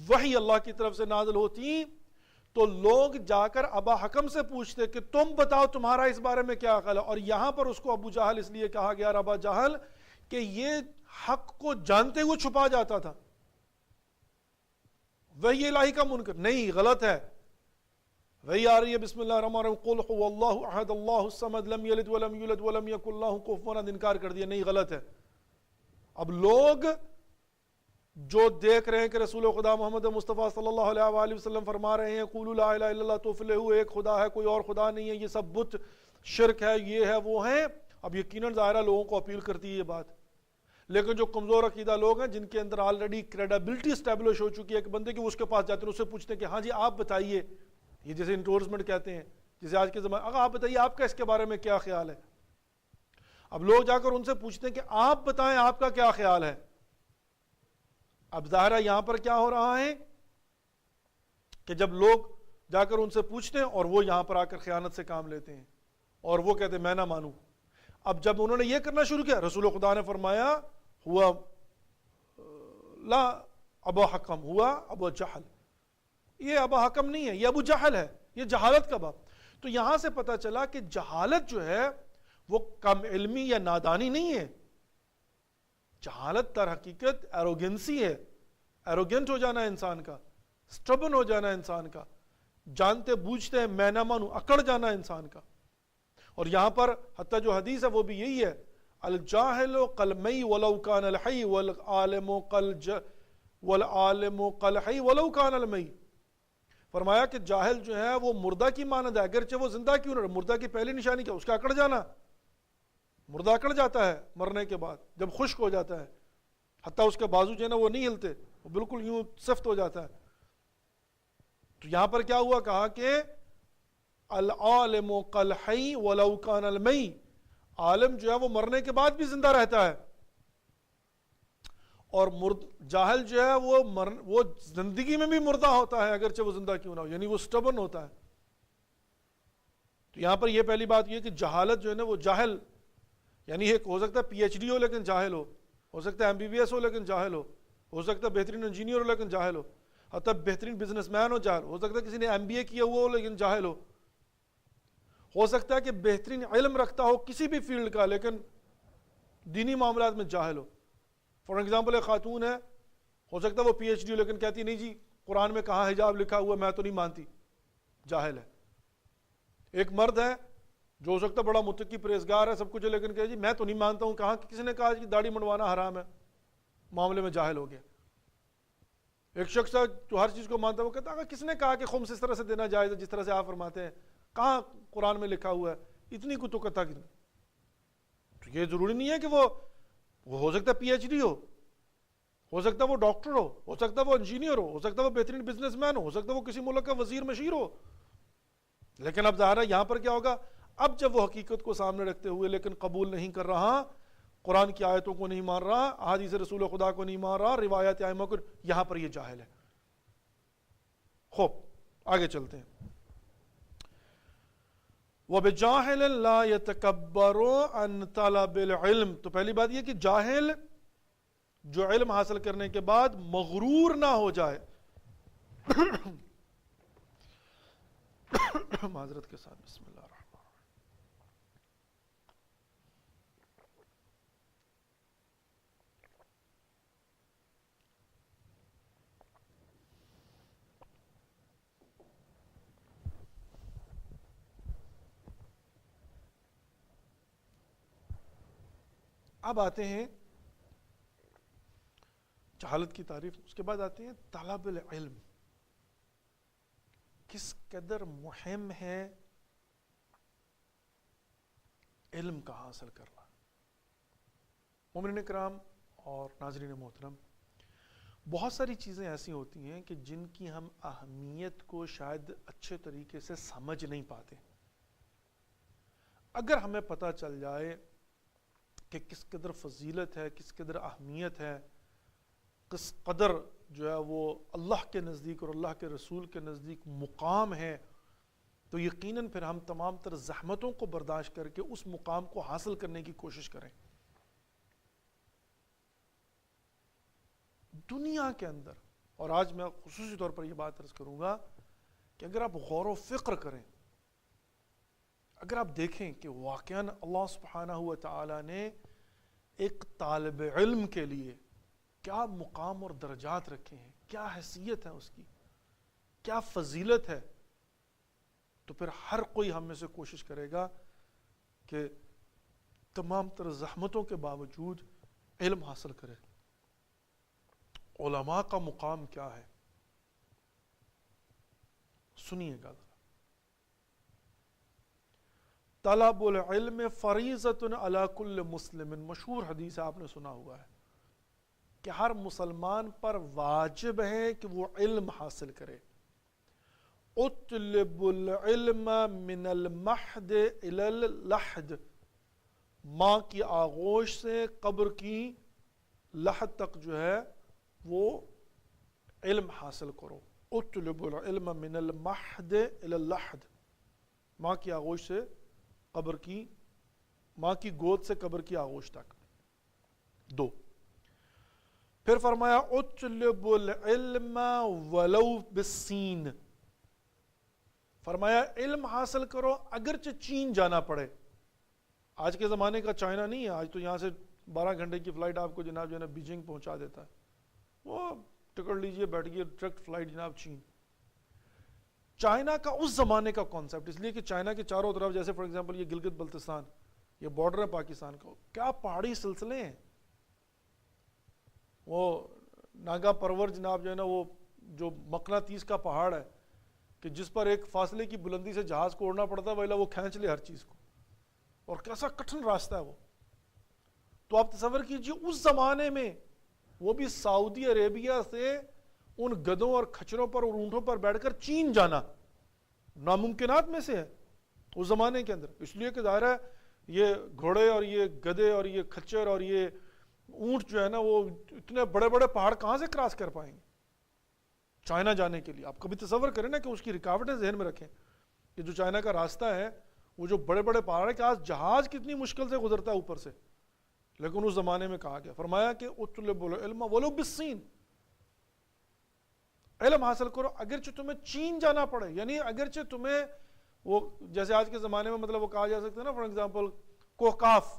وحی اللہ کی طرف سے نازل ہوتی تو لوگ جا کر ابا حکم سے پوچھتے کہ تم بتاؤ تمہارا اس بارے میں کیا خیال ہے۔ اور یہاں پر اس کو ابو جہل اس لیے کہا گیا، ابا جہل، کہ یہ حق کو جانتے ہوئے چھپا جاتا تھا۔ وحی الہی کا منکر نہیں، غلط ہے۔ وحی آ رہی ہے بسم اللہ الرحمن الرحیم قل هو اللہ احد اللہ الصمد لم یلد ولم یولد ولم یکن لہ کفوا احد، انکار کر دیا، نہیں، غلط ہے۔ اب لوگ جو دیکھ رہے ہیں کہ رسول خدا محمد مصطفیٰ صلی اللہ علیہ وآلہ وسلم فرما رہے ہیں قولوا لا الہ الا اللہ تفلحوا، ایک خدا ہے، کوئی اور خدا نہیں ہے، یہ سب بت شرک ہے، یہ ہے، وہ ہیں، اب یقیناً ظاہرہ لوگوں کو اپیل کرتی ہے یہ بات۔ لیکن جو کمزور عقیدہ لوگ ہیں، جن کے اندر آلریڈی کریڈیبلٹی اسٹیبلش ہو چکی ہے، ایک بندے کی اس کے پاس جاتے ہیں، اس سے پوچھتے ہیں کہ ہاں جی آپ بتائیے، یہ جیسے انڈورسمنٹ کہتے ہیں، جیسے آج کے زمانے، اگر آپ بتائیے آپ کا اس کے بارے میں کیا خیال ہے۔ اب لوگ جا کر ان سے پوچھتے ہیں کہ آپ بتائیں آپ کا کیا خیال ہے۔ اب ظاہرہ یہاں پر کیا ہو رہا ہے کہ جب لوگ جا کر ان سے پوچھتے ہیں اور وہ یہاں پر آ کر خیانت سے کام لیتے ہیں اور وہ کہتے ہیں میں نہ مانوں۔ اب جب انہوں نے یہ کرنا شروع کیا، رسول خدا نے فرمایا ہوا لا ابو حکم، ہوا ابو جہل، یہ ابو حکم نہیں ہے، یہ ابو جہل ہے، یہ جہالت کا باپ۔ تو یہاں سے پتا چلا کہ جہالت جو ہے وہ کم علمی یا نادانی نہیں ہے، جہالت در حقیقت ایروگنسی ہے، ایروگنٹ ہو جانا انسان کا، سٹبن ہو جانا انسان کا، جانتے بوجھتے ہیں میں نہ مانوں، اکڑ جانا انسان کا۔ اور یہاں پر حتیٰ جو حدیث ہے وہ بھی یہی ہے، الجاہل قلمی ولو کان الحی والعالم قلحی ولو کان المی، فرمایا کہ جاہل جو ہے وہ مردہ کی مانند ہے، اگرچہ وہ زندہ کیوں نہ۔ مردہ کی پہلی نشانی کیا؟ اس کا اکڑ جانا، مردہ اکڑ جاتا ہے مرنے کے بعد جب خشک ہو جاتا ہے، حتیٰ اس کے بازو جو ہے نا وہ نہیں ہلتے، وہ بالکل یوں سفت ہو جاتا ہے۔ تو یہاں پر کیا ہوا، کہا کہ العالم کالحی ولو کان المی، عالم جو ہے وہ مرنے کے بعد بھی زندہ رہتا ہے، اور جاہل جو ہے وہ زندگی میں بھی مردہ ہوتا ہے اگرچہ وہ زندہ کیوں نہ ہو، یعنی وہ سٹبن ہوتا ہے۔ تو یہاں پر یہ پہلی بات یہ کہ جہالت جو ہے نا وہ جاہل، یعنی ایک ہو سکتا ہے پی ایچ ڈی ہو لیکن جاہل ہو سکتا ہے ایم بی بی ایس ہو لیکن جاہل ہو سکتا ہے بہترین انجینئر ہو لیکن جاہل حتیٰ بہترین بزنس مین ہو جاہل ہو سکتا ہے، کسی نے ایم بی اے کیا ہوا ہو لیکن جاہل ہو سکتا ہے کہ بہترین علم رکھتا ہو کسی بھی فیلڈ کا لیکن دینی معاملات میں جاہل ہو۔ فار ایگزامپل ایک خاتون ہے، ہو سکتا ہے وہ پی ایچ ڈی ہو لیکن کہتی نہیں جی قرآن میں کہاں حجاب لکھا ہوا میں تو نہیں مانتی، جاہل ہے۔ ایک مرد ہے جو ہو سکتا ہے بڑا متقی پرہیزگار ہے سب کچھ ہے لیکن کہ جی میں تو نہیں مانتا ہوں، کہاں کسی نے کہا کہ داڑھی منڈوانا حرام ہے، معاملے میں جاہل ہو گیا۔ ایک شخص جو ہر چیز کو مانتا ہے وہ کہتا ہے کس نے کہا کہ خمس اس طرح سے دینا جائز ہے جس طرح سے آپ فرماتے ہیں؟ کہاں قرآن میں لکھا ہوا ہے؟ اتنی کو تو کہتا کہ تو یہ ضروری نہیں ہے کہ وہ ہو سکتا ہے پی ایچ ڈی ہو سکتا ہے وہ ڈاکٹر ہو سکتا ہے وہ انجینئر ہو سکتا ہے وہ بہترین بزنس مین ہو سکتا ہے وہ کسی ملک کا وزیر مشیر ہو. لیکن اب ظاہر ہے یہاں پر کیا ہوگا؟ اب جب وہ حقیقت کو سامنے رکھتے ہوئے لیکن قبول نہیں کر رہا، قرآن کی آیتوں کو نہیں مان رہا، احادیث رسول خدا کو نہیں مان رہا، روایات ائمہ کو، یہاں پر یہ جاہل ہے. خوب آگے چلتے ہیں. وَبِجَاهِلٍ لَا يَتَكَبَّرُ عَنْ طَلَبِ الْعِلْمِ. تو پہلی بات یہ کہ جاہل جو علم حاصل کرنے کے بعد مغرور نہ ہو جائے. معذرت کے ساتھ بسم اللہ الرحمن الرحیم. اب آتے ہیں جہالت کی تعریف، اس کے بعد آتے ہیں طلب العلم. کس قدر مہم ہے علم کا حاصل کرنا. مومنین کرام اور ناظرین محترم، بہت ساری چیزیں ایسی ہوتی ہیں کہ جن کی ہم اہمیت کو شاید اچھے طریقے سے سمجھ نہیں پاتے. اگر ہمیں پتہ چل جائے کہ کس قدر فضیلت ہے، کس قدر اہمیت ہے، کس قدر جو ہے وہ اللہ کے نزدیک اور اللہ کے رسول کے نزدیک مقام ہے، تو یقیناً پھر ہم تمام تر زحمتوں کو برداشت کر کے اس مقام کو حاصل کرنے کی کوشش کریں. دنیا کے اندر، اور آج میں خصوصی طور پر یہ بات عرض کروں گا کہ اگر آپ غور و فکر کریں، اگر آپ دیکھیں کہ واقعاً اللہ سبحانہ و تعالی نے ایک طالب علم کے لیے کیا مقام اور درجات رکھے ہیں، کیا حیثیت ہے اس کی، کیا فضیلت ہے، تو پھر ہر کوئی ہم میں سے کوشش کرے گا کہ تمام تر زحمتوں کے باوجود علم حاصل کرے. علماء کا مقام کیا ہے سنیے گا ذرا. طلب العلم فریضۃ علی کل مسلم، مشہور حدیث آپ نے سنا ہوا ہے کہ ہر مسلمان پر واجب ہے کہ وہ علم حاصل کرے. اطلب العلم من المہد الی اللحد، ماں کی آغوش سے قبر کی لحد تک جو ہے وہ علم حاصل کرو. اطلب العلم من المہد الی اللحد، ماں کی آغوش سے قبر کی، ماں کی گود سے قبر کی آغوش تک. 2. پھر فرمایا اطلب العلم ولو بالسین، فرمایا علم حاصل کرو اگرچہ چین جانا پڑے. آج کے زمانے کا چائنا نہیں ہے، آج تو یہاں سے 12 گھنٹے کی فلائٹ آپ کو جناب جو ہے نا بیجنگ پہنچا دیتا ہے. وہ ٹکٹ لیجئے بیٹھئے ڈائریکٹ فلائٹ جناب چین. چائنا کا اس زمانے کا کانسیپٹ، اس لیے کہ چائنا کے چاروں طرف جیسے فار ایگزامپل یہ گلگت بلتستان، یہ بارڈر ہے پاکستان کا، کیا پہاڑی سلسلے ہیں. وہ ناگا پرور جناب جو ہے نا وہ جو مقناطیس کا پہاڑ ہے کہ جس پر ایک فاصلے کی بلندی سے جہاز کو اڑنا پڑتا ہے، ویلا وہ کھینچ لے ہر چیز کو، اور کیسا کٹھن راستہ ہے وہ. تو آپ تصور کیجئے اس زمانے میں وہ بھی سعودی عربیہ سے ان گدوں اور کھچروں پر اور اونٹوں پر بیٹھ کر چین جانا ناممکنات میں سے ہے اس زمانے کے اندر. اس لیے کہ ظاہر ہے یہ گھوڑے اور یہ گدے اور یہ کھچر اور یہ اونٹ جو ہے نا وہ اتنے بڑے بڑے پہاڑ کہاں سے کراس کر پائیں گے چائنا جانے کے لیے. آپ کبھی تصور کریں نا کہ اس کی رکاوٹیں ذہن میں رکھیں کہ جو چائنا کا راستہ ہے وہ جو بڑے بڑے پہاڑ ہے کہ آج جہاز کتنی مشکل سے گزرتا ہے اوپر سے، لیکن اس زمانے میں کہا گیا، فرمایا کہ اطلب العلم ولو بالسین، علم حاصل کرو اگرچہ تمہیں چین جانا پڑے. یعنی اگرچہ تمہیں وہ جیسے آج کے زمانے میں مطلب وہ کہا جا سکتا ہے نا فار ایگزامپل کوہکاف،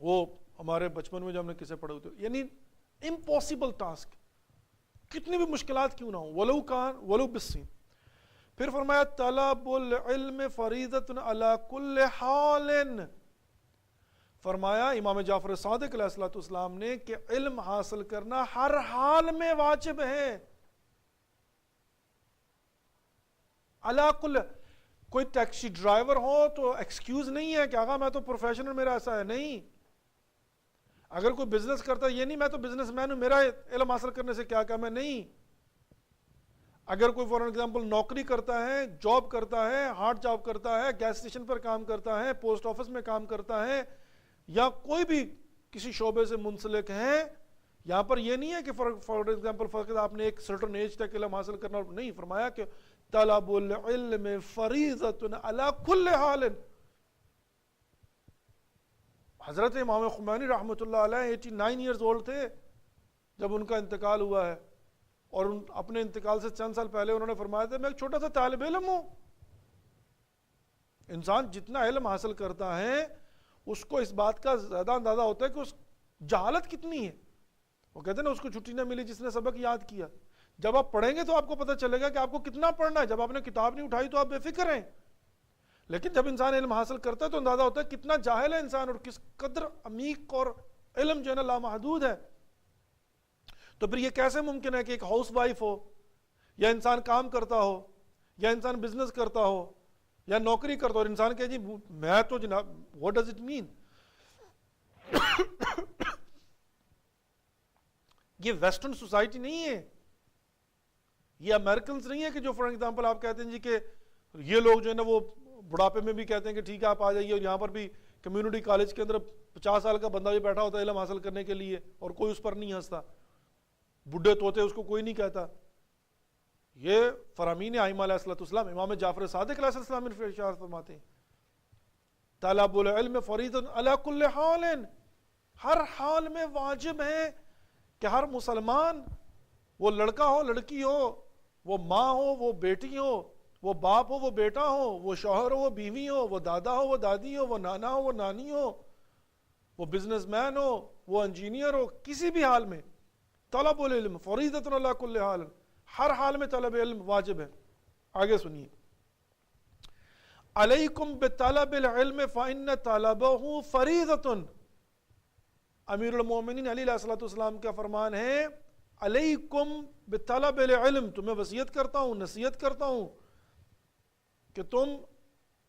وہ ہمارے بچپن میں جو ہم نے کسے پڑھے ہوتے، یعنی امپاسبل ٹاسک، کتنی بھی مشکلات کیوں نہ ہو، ولو بالسین. پھر فرمایا طلب العلم فریضۃ علی کل حال، فرمایا امام جعفر صادق علیہ الصلوۃ والسلام نے کہ علم حاصل کرنا ہر حال میں واجب ہے. علی کل، کوئی ٹیکسی ڈرائیور ہو تو ایکسکیوز نہیں ہے کہ آقا میں تو پروفیشنل، میرا ایسا ہے نہیں. اگر کوئی بزنس کرتا ہے یہ نہیں میں تو بزنس مین ہوں، میرا علم حاصل کرنے سے کیا کام ہے، نہیں. اگر کوئی فار ایگزامپل نوکری کرتا ہے، جاب کرتا ہے، ہارڈ جاب کرتا ہے، گیس اسٹیشن پر کام کرتا ہے، پوسٹ آفس میں کام کرتا ہے، یا کوئی بھی کسی شعبے سے منسلک ہے، یہاں پر یہ نہیں ہے کہ فار ایگزامپل فقط آپ نے ایک سرٹن ایج تک علم حاصل کرنا نہیں. فرمایا کہ طلب العلم فریضۃ علی کل حال. حضرت امام خمینی رحمۃ اللہ علیہ 89 ایئرز اولڈ تھے جب ان کا انتقال ہوا ہے، اور اپنے انتقال سے چند سال پہلے انہوں نے فرمایا تھا میں ایک چھوٹا سا طالب علم ہوں. انسان جتنا علم حاصل کرتا ہے اس کو اس بات کا زیادہ اندازہ ہوتا ہے کہ اس جہالت کتنی ہے. وہ کہتے ہیں نا اس کو چھٹی نہ ملی جس نے سبق یاد کیا. جب آپ پڑھیں گے تو آپ کو پتہ چلے گا کہ آپ کو کتنا پڑھنا ہے. جب آپ نے کتاب نہیں اٹھائی تو آپ بے فکر ہیں، لیکن جب انسان علم حاصل کرتا ہے تو اندازہ ہوتا ہے کتنا جاہل ہے انسان، اور کس قدر عمیق اور علم جو ہے نا لامحدود ہے. تو پھر یہ کیسے ممکن ہے کہ ایک ہاؤس وائف ہو، یا انسان کام کرتا ہو، یا انسان بزنس کرتا ہو، یا نوکری کرتا ہو، اور انسان کہے جی میں تو جناب واٹ ڈز اٹ مین. یہ ویسٹرن سوسائٹی نہیں ہے، یہ امریکنز نہیں ہے کہ جو فار ایگزامپل آپ کہتے ہیں جی کہ یہ لوگ جو ہے نا وہ بڑھاپے میں بھی کہتے ہیں کہ ٹھیک ہے آپ آ جائیے، اور یہاں پر بھی کمیونٹی کالج کے اندر 50 سال کا بندہ بھی بیٹھا ہوتا ہے علم حاصل کرنے کے لیے اور کوئی اس پر نہیں ہنستا، بڈھے طوطے اس کو کوئی نہیں کہتا. یہ فرامین ائمہ علیہ الصلوۃ والسلام امام جعفر صادق علیہ السلام نے ارشاد فرماتے ہیں طلب العلم فریضۃ علی کل حال. ہر حال میں واجب ہے کہ ہر مسلمان، وہ لڑکا ہو لڑکی ہو، وہ ماں ہو وہ بیٹی ہو، وہ باپ ہو وہ بیٹا ہو، وہ شوہر ہو وہ بیوی ہو، وہ دادا ہو وہ دادی ہو، وہ نانا ہو وہ نانی ہو، وہ بزنس مین ہو وہ انجینئر ہو، کسی بھی حال میں طلب العلم فریضۃ علی کل حال، ہر حال میں طلب علم واجب ہے. آگے سنیے علیکم بطلب العلم فإن طلبہ فریضۃ. امیر المومنین علی علیہ الصلوۃ والسلام کا فرمان ہے علیکم بطلب العلم، تمہیں وصیت کرتا ہوں، نصیحت کرتا ہوں کہ تم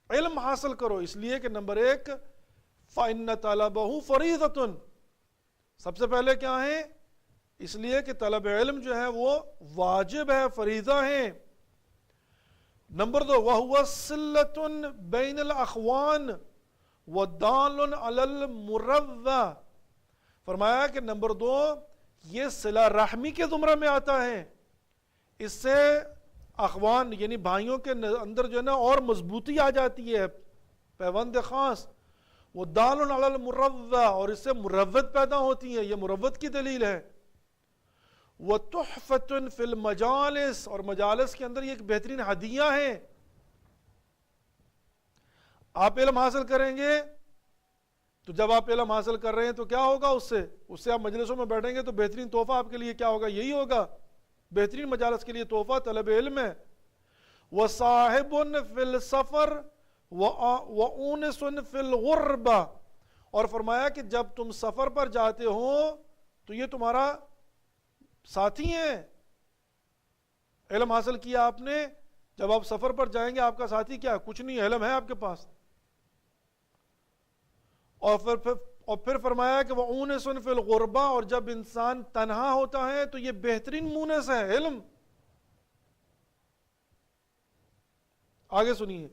علم حاصل کرو، اس لیے کہ نمبر 1 فإن طلبہ فریضۃ، سب سے پہلے کیا ہے، اس لیے کہ طلب علم جو ہے وہ واجب ہے، فریضہ ہے. نمبر 2 وَهُوَ صِلَّةٌ بَيْنَ الْأَخْوَانِ وَدَالٌ عَلَى الْمُرَوَّةِ. فرمایا کہ نمبر 2 یہ صلہ رحمی کے زمرے میں آتا ہے، اس سے اخوان یعنی بھائیوں کے اندر جو ہے نا اور مضبوطی آ جاتی ہے، پیوند خاص. وہ دال علی المروہ، اور اس سے مروت پیدا ہوتی ہے، یہ مروت کی دلیل ہے. وہ تحفۃ فی المجالس، اور مجالس کے اندر یہ ایک بہترین ہدیہ ہے. آپ علم حاصل کریں گے تو جب آپ علم حاصل کر رہے ہیں تو کیا ہوگا، اس سے آپ مجلسوں میں بیٹھیں گے تو بہترین تحفہ آپ کے لیے کیا ہوگا، یہی ہوگا. بہترین مجالس کے لیے تحفہ طلب علم ہے. وَصَاحِبٌ فِي السَّفَرِ وَأُونِسٌ فِي الْغُرْبَةِ، اور فرمایا کہ جب تم سفر پر جاتے ہو تو یہ تمہارا ساتھی ہیں. علم حاصل کیا آپ نے، جب آپ سفر پر جائیں گے آپ کا ساتھی کیا، کچھ نہیں، علم ہے آپ کے پاس. اور پھر فرمایا کہ وَأُونِسٌ فِي الْغُرْبَةِ، اور جب انسان تنہا ہوتا ہے تو یہ بہترین مونس ہے علم. آگے سنیے،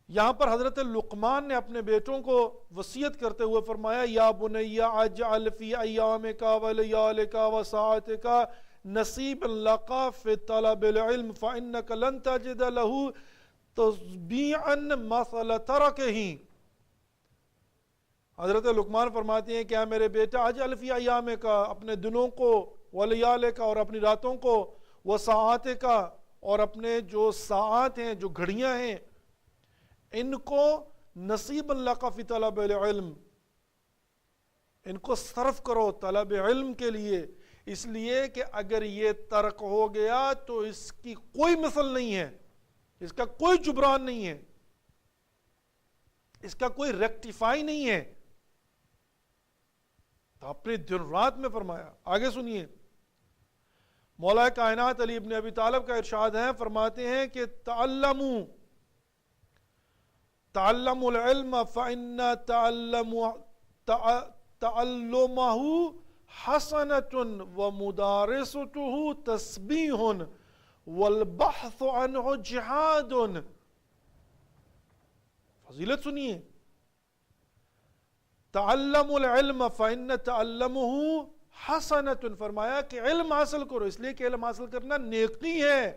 یہاں پر حضرت لقمان نے اپنے بیٹوں کو وصیت کرتے ہوئے فرمایا یا بنی اجعل فی ایامک ولیالک وساعتک نصیبا لک فی طلب العلم فانک لن تجد له تشبیعا مثل ترکہ. حضرت لقمان فرماتے ہیں کہ اے میرے بیٹا اجعل فی ایامک، اپنے دنوں کو، ولیالک، اور اپنی راتوں کو، وساعتک، اور اپنے جو ساعات ہیں جو گھڑیاں ہیں، ان کو نصیب لک فی طلب العلم، ان کو صرف کرو طلب علم کے لیے. اس لیے کہ اگر یہ ترک ہو گیا تو اس کی کوئی مثل نہیں ہے، اس کا کوئی جبران نہیں ہے، اس کا کوئی ریکٹیفائی نہیں ہے. تو اپنے دن رات میں فرمایا. آگے سنیے, مولا کائنات علی ابن ابی طالب کا ارشاد ہے, فرماتے ہیں کہ تعلموا العلم فإن تعلمه حسنة ومدارسته تسبیح والبحث عنه جہاد. فضیلت سنیے, تعلموا العلم فإن تعلمه حسنة, فرمایا کہ علم حاصل کرو, اس لیے کہ علم حاصل کرنا نیکی ہے.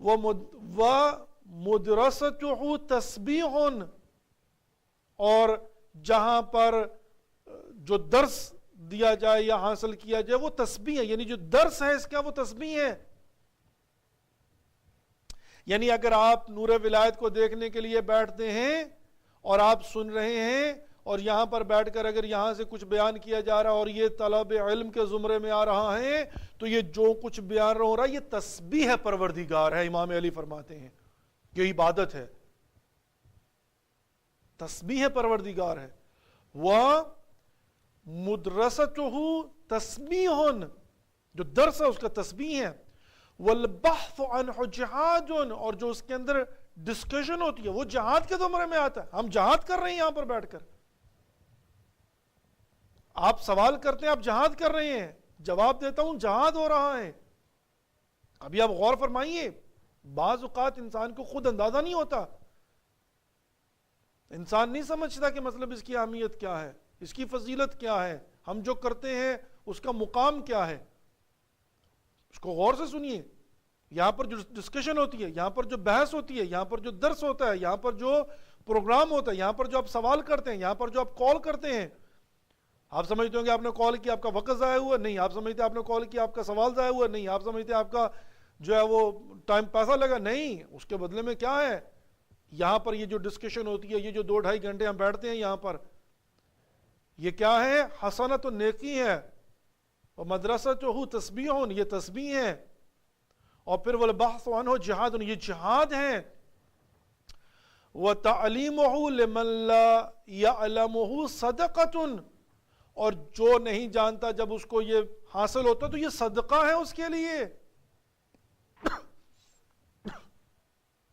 وَمُدْرَسَتُهُ تَسْبِيحٌ, اور جہاں پر جو درس دیا جائے یا حاصل کیا جائے وہ تسبیح ہے, یعنی جو درس ہے اس کا وہ تسبیح ہے. یعنی اگر آپ نور ولایت کو دیکھنے کے لیے بیٹھتے ہیں اور آپ سن رہے ہیں, اور یہاں پر بیٹھ کر اگر یہاں سے کچھ بیان کیا جا رہا اور یہ طلب علم کے زمرے میں آ رہا ہے, تو یہ جو کچھ بیان ہو رہا ہے یہ تسبیح ہے پروردگار ہے. امام علی فرماتے ہیں یہ عبادت ہے, تسبیح پروردگار ہے. وَمُدْرَسَتُهُ تَسْبِيحٌ, جو درس ہے اس کا تسبیح ہے. وَالْبَحْثُ عَنْهُ جِهَادٌ, اور جو اس کے اندر ڈسکشن ہوتی ہے وہ جہاد کے زمرے میں آتا ہے. ہم جہاد کر رہے ہیں یہاں پر بیٹھ کر, آپ سوال کرتے ہیں آپ جہاد کر رہے ہیں, جواب دیتا ہوں جہاد ہو رہا ہے. ابھی آپ غور فرمائیے, بعض اوقات انسان کو خود اندازہ نہیں ہوتا, انسان نہیں سمجھتا کہ مطلب اس کی اہمیت کیا ہے, اس کی فضیلت کیا ہے, ہم جو کرتے ہیں اس کا مقام کیا ہے. اس کو غور سے سنیے, یہاں پر جو ڈسکشن ہوتی ہے, یہاں پر جو بحث ہوتی ہے, یہاں پر جو درس ہوتا ہے, یہاں پر جو پروگرام ہوتا ہے, یہاں پر جو آپ سوال کرتے ہیں, یہاں پر جو آپ کال کرتے ہیں, آپ سمجھتے ہوں کہ آپ نے کال کیا آپ کا وقت ضائع ہوا, نہیں. آپ سمجھتے ہیں آپ نے کال کیا آپ کا سوال ضائع ہوا, نہیں. آپ سمجھتے ہیں آپ کا جو ہے وہ ٹائم پیسہ لگا, نہیں. اس کے بدلے میں کیا ہے, یہاں پر یہ جو ڈسکشن ہوتی ہے, یہ جو 2-2.5 گھنٹے ہم بیٹھتے ہیں یہاں پر, یہ کیا ہے, حسنت و نیکی ہے. اور مدرسۃ تسبیح, یہ تسبیح ہے. اور پھر والبحث عنہ جہاد, یہ جہاد ہے. وتعلیمہ لمن لا یعلمہ صدقۃ, اور جو نہیں جانتا جب اس کو یہ حاصل ہوتا تو یہ صدقہ ہے اس کے لیے.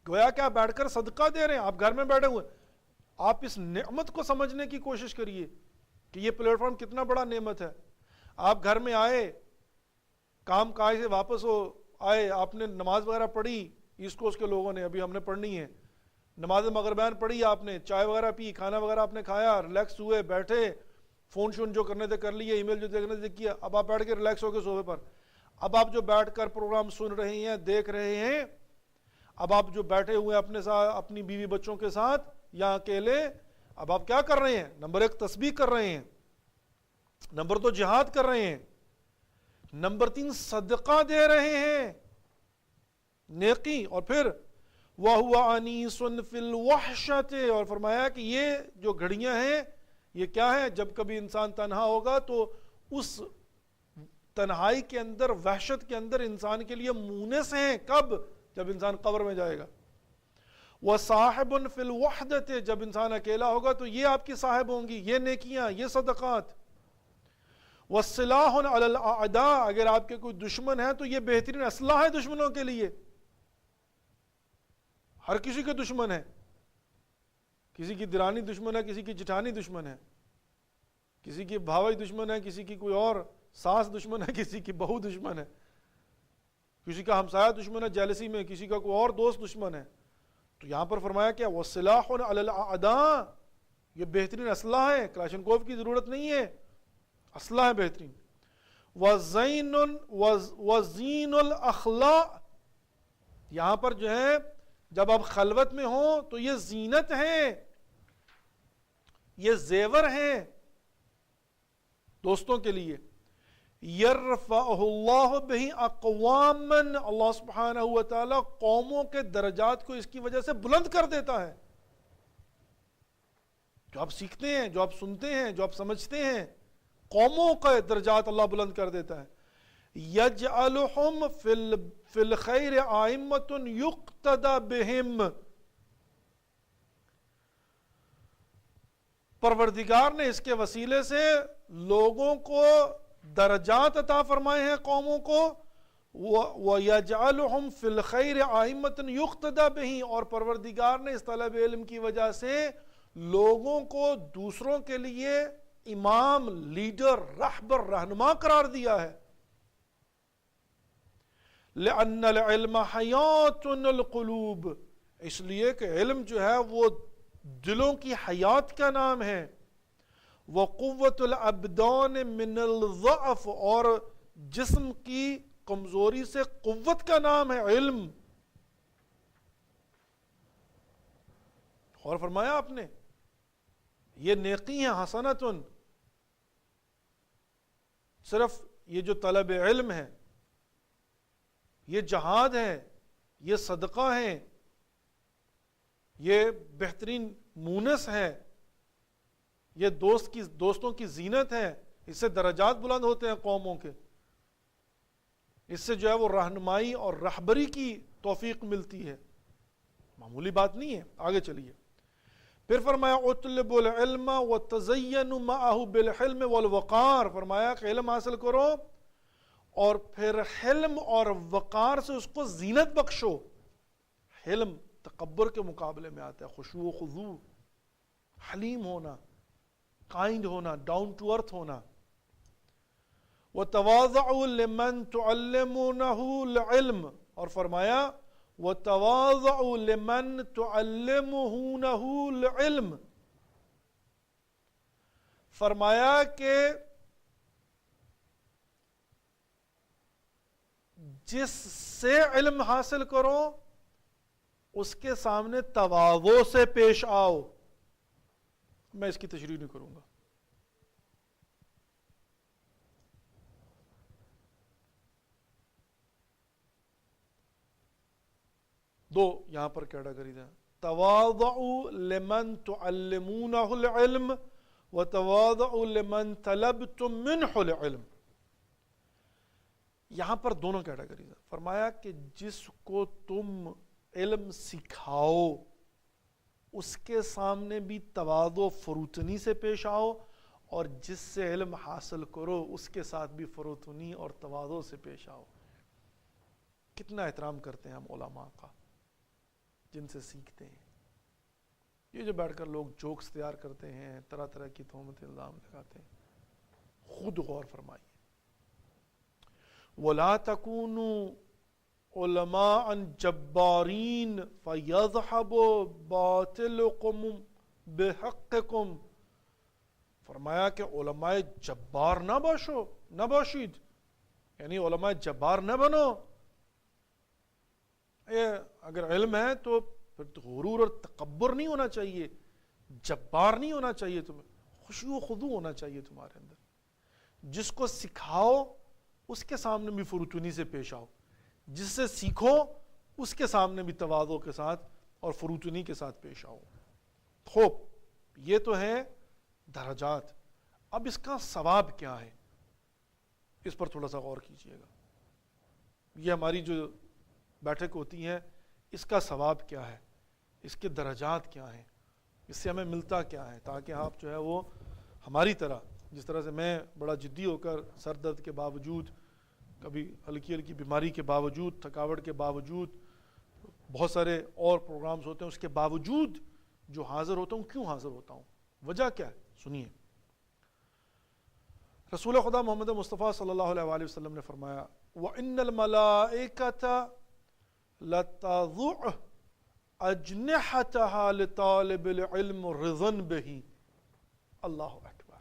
گویا کہ آپ بیٹھ کر صدقہ دے رہے ہیں, آپ گھر میں بیٹھے ہوئے, آپ اس نعمت کو سمجھنے کی کوشش کریے کہ یہ پلیٹ فارم کتنا بڑا نعمت ہے. آپ گھر میں آئے, کام کاج سے واپس آئے, آپ نے نماز وغیرہ پڑھی, ایسٹ کوسٹ کے لوگوں نے, ابھی ہم نے پڑھنی ہے, نماز مغربین پڑھی, آپ نے چائے وغیرہ پی, کھانا وغیرہ آپ نے کھایا, ریلیکس ہوئے, بیٹھے, فون شون جو کرنے تھے کر لیے, ای میل جو دیکھنے تھے کیا, اب آپ بیٹھ کے ریلیکس ہو کے صوفے پر, اب آپ جو بیٹھ کر پروگرام سن رہے ہیں, دیکھ رہے ہیں, اب آپ جو بیٹھے ہوئے اپنے ساتھ اپنی بیوی بچوں کے ساتھ یا اکیلے, اب آپ کیا کر رہے ہیں, نمبر 1 تسبیح کر رہے ہیں, نمبر 2 جہاد کر رہے ہیں, نمبر 3 صدقہ دے رہے ہیں, نیکی. اور پھر وَهُوَ أَنِيسٌ فِي الْوَحْشَةِ, اور فرمایا کہ یہ جو گھڑیاں ہیں یہ کیا ہے, جب کبھی انسان تنہا ہوگا تو اس تنہائی کے اندر, وحشت کے اندر انسان کے لیے مونس ہیں. کب, جب انسان قبر میں جائے گا. وَصَاحِبٌ فِي الْوَحْدَةِ, جب انسان اکیلا ہوگا تو یہ آپ کی صاحب ہوں گی, یہ نیکیاں, یہ صدقات. وَالسِّلَاحٌ عَلَى الْأَعْدَاءِ, اگر آپ کے کوئی دشمن ہے تو یہ بہترین اسلحہ ہے دشمنوں کے لیے. ہر کسی کے دشمن ہے, کسی کی درانی دشمن ہے, کسی کی جٹھانی دشمن ہے, کسی کی بھاوی دشمن ہے, کسی کی کوئی اور ساس دشمن ہے, کسی کی بہو دشمن ہے, کسی کا ہمسایہ دشمن ہے جیلسی میں, کسی کا کوئی اور دوست دشمن ہے. تو یہاں پر فرمایا کیا, وَالسِّلَاحٌ عَلَى الْأَعْدَاءِ, یہ بہترین اسلحہ ہے, کلاشنکوف کی ضرورت نہیں ہے, اسلحہ ہے بہترین. وَزِينُ الْأَخْلَاءِ, یہاں پر جو ہے جب آپ خلوت میں ہوں تو یہ زینت ہے, یہ زیور ہیں دوستوں کے لیے. یرفعہ اللہ بہ اقواما, اللہ سبحانہ وتعالی قوموں کے درجات کو اس کی وجہ سے بلند کر دیتا ہے. جو آپ سیکھتے ہیں, جو آپ سنتے ہیں, جو آپ سمجھتے ہیں, قوموں کا درجات اللہ بلند کر دیتا ہے. یجعلہم فی الخیر ائمۃ یقتدی بہم, پروردگار نے اس کے وسیلے سے لوگوں کو درجات عطا فرمائے ہیں قوموں کو، وَيَجْعَلُهُمْ فِي الْخَيْرِ أَئِمَّةً يُقْتَدَى بِهِ، اور پروردگار نے اس طلب علم کی وجہ سے لوگوں کو دوسروں کے لیے امام، لیڈر، رہبر، رہنما قرار دیا ہے۔ لِأَنَّ الْعِلْمَ حَيَاةٌ الْقُلُوبِ، اس لیے کہ علم جو ہے وہ دلوں کی حیات کا نام ہے۔ وَقُوَّةُ الْأَبْدَانِ مِنَ الضَّعْفِ، اور جسم کی کمزوری سے قوت کا نام ہے علم۔ اور فرمایا آپ نے یہ نیکی ہے حسنتن، صرف یہ جو طلب علم ہے، یہ جہاد ہے، یہ صدقہ ہے، یہ بہترین مونس ہے، یہ دوستوں کی زینت ہے، اس سے درجات بلند ہوتے ہیں قوموں کے، اس سے جو ہے وہ رہنمائی اور رہبری کی توفیق ملتی ہے، معمولی بات نہیں ہے۔ آگے چلیے، پھر فرمایا اطلب العلم وتزین معه بالحلم والوقار، فرمایا کہ علم حاصل کرو اور پھر حلم اور وقار سے اس کو زینت بخشو۔ حلم تکبر کے مقابلے میں آتا ہے، خشوع و خضوع، حلیم ہونا، کائنڈ ہونا، ڈاؤن ٹو ارتھ ہونا۔ وَتَوَاضَعُوا لِمَنْ تُعَلِّمُونَهُ الْعِلْمَ، اور فرمایا وَتَوَاضَعُوا لِمَنْ تُعَلِّمُونَهُ الْعِلْمَ، فرمایا کہ جس سے علم حاصل کرو اس کے سامنے تواضع سے پیش آؤ۔ میں اس کی تشریح نہیں کروں گا۔ دو یہاں پر کیٹیگریز ہیں، تواضعوا لمن تعلمونہ العلم وتواضعوا لمن طلبتم منہ العلم۔ یہاں پر دونوں کیٹیگریز ہیں۔ فرمایا کہ جس کو تم علم سکھاؤ اس کے سامنے بھی تواضع فروتنی سے پیش آؤ، اور جس سے علم حاصل کرو اس کے ساتھ بھی فروتنی اور تواضع سے پیش آؤ۔ کتنا احترام کرتے ہیں ہم علماء کا جن سے سیکھتے ہیں۔ یہ جو بیٹھ کر لوگ جوکس تیار کرتے ہیں، طرح طرح کی تہمت الزام لگاتے ہیں، خود غور فرمائیے۔ وَلَا تَكُونُوا عُلَمَاءً جَبَّارِينَ فَيَذْهَبُ بَاطِلُكُمْ بِحَقِّكُمْ، فرمایا کہ علماء جبار نہ باشید، یعنی علماء جبار نہ بنو۔ اگر علم ہے تو پھر غرور اور تکبر نہیں ہونا چاہیے، جبار نہیں ہونا چاہیے، تمہیں خشوع و خضوع ہونا چاہیے تمہارے اندر۔ جس کو سکھاؤ اس کے سامنے بھی فروتنی سے پیش آؤ، جس سے سیکھو اس کے سامنے بھی تواضع کے ساتھ اور فروتنی کے ساتھ پیش آؤ۔ خوب، یہ تو ہے درجات۔ اب اس کا ثواب کیا ہے، اس پر تھوڑا سا غور کیجئے گا۔ یہ ہماری جو بیٹھک ہوتی ہے، اس کا ثواب کیا ہے، اس کے درجات کیا ہیں، اس سے ہمیں ملتا کیا ہے، تاکہ آپ جو ہے وہ ہماری طرح، جس طرح سے میں بڑا جدی ہو کر سر درد کے باوجود، کبھی ہلکی ہلکی بیماری کے باوجود، تھکاوٹ کے باوجود، بہت سارے اور پروگرامز ہوتے ہیں، اس کے باوجود جو حاضر ہوتا ہوں، کیوں حاضر ہوتا ہوں، وجہ کیا ہے، سنیے۔ رسول خدا محمد مصطفیٰ صلی اللہ علیہ وسلم نے فرمایا وَإِنَّ الْمَلَائِكَةَ لَتَضُعُ أَجْنِحَتَهَا لِطَالِبِ الْعِلْمِ رِضًا بِهِ۔ اللہ اکبر۔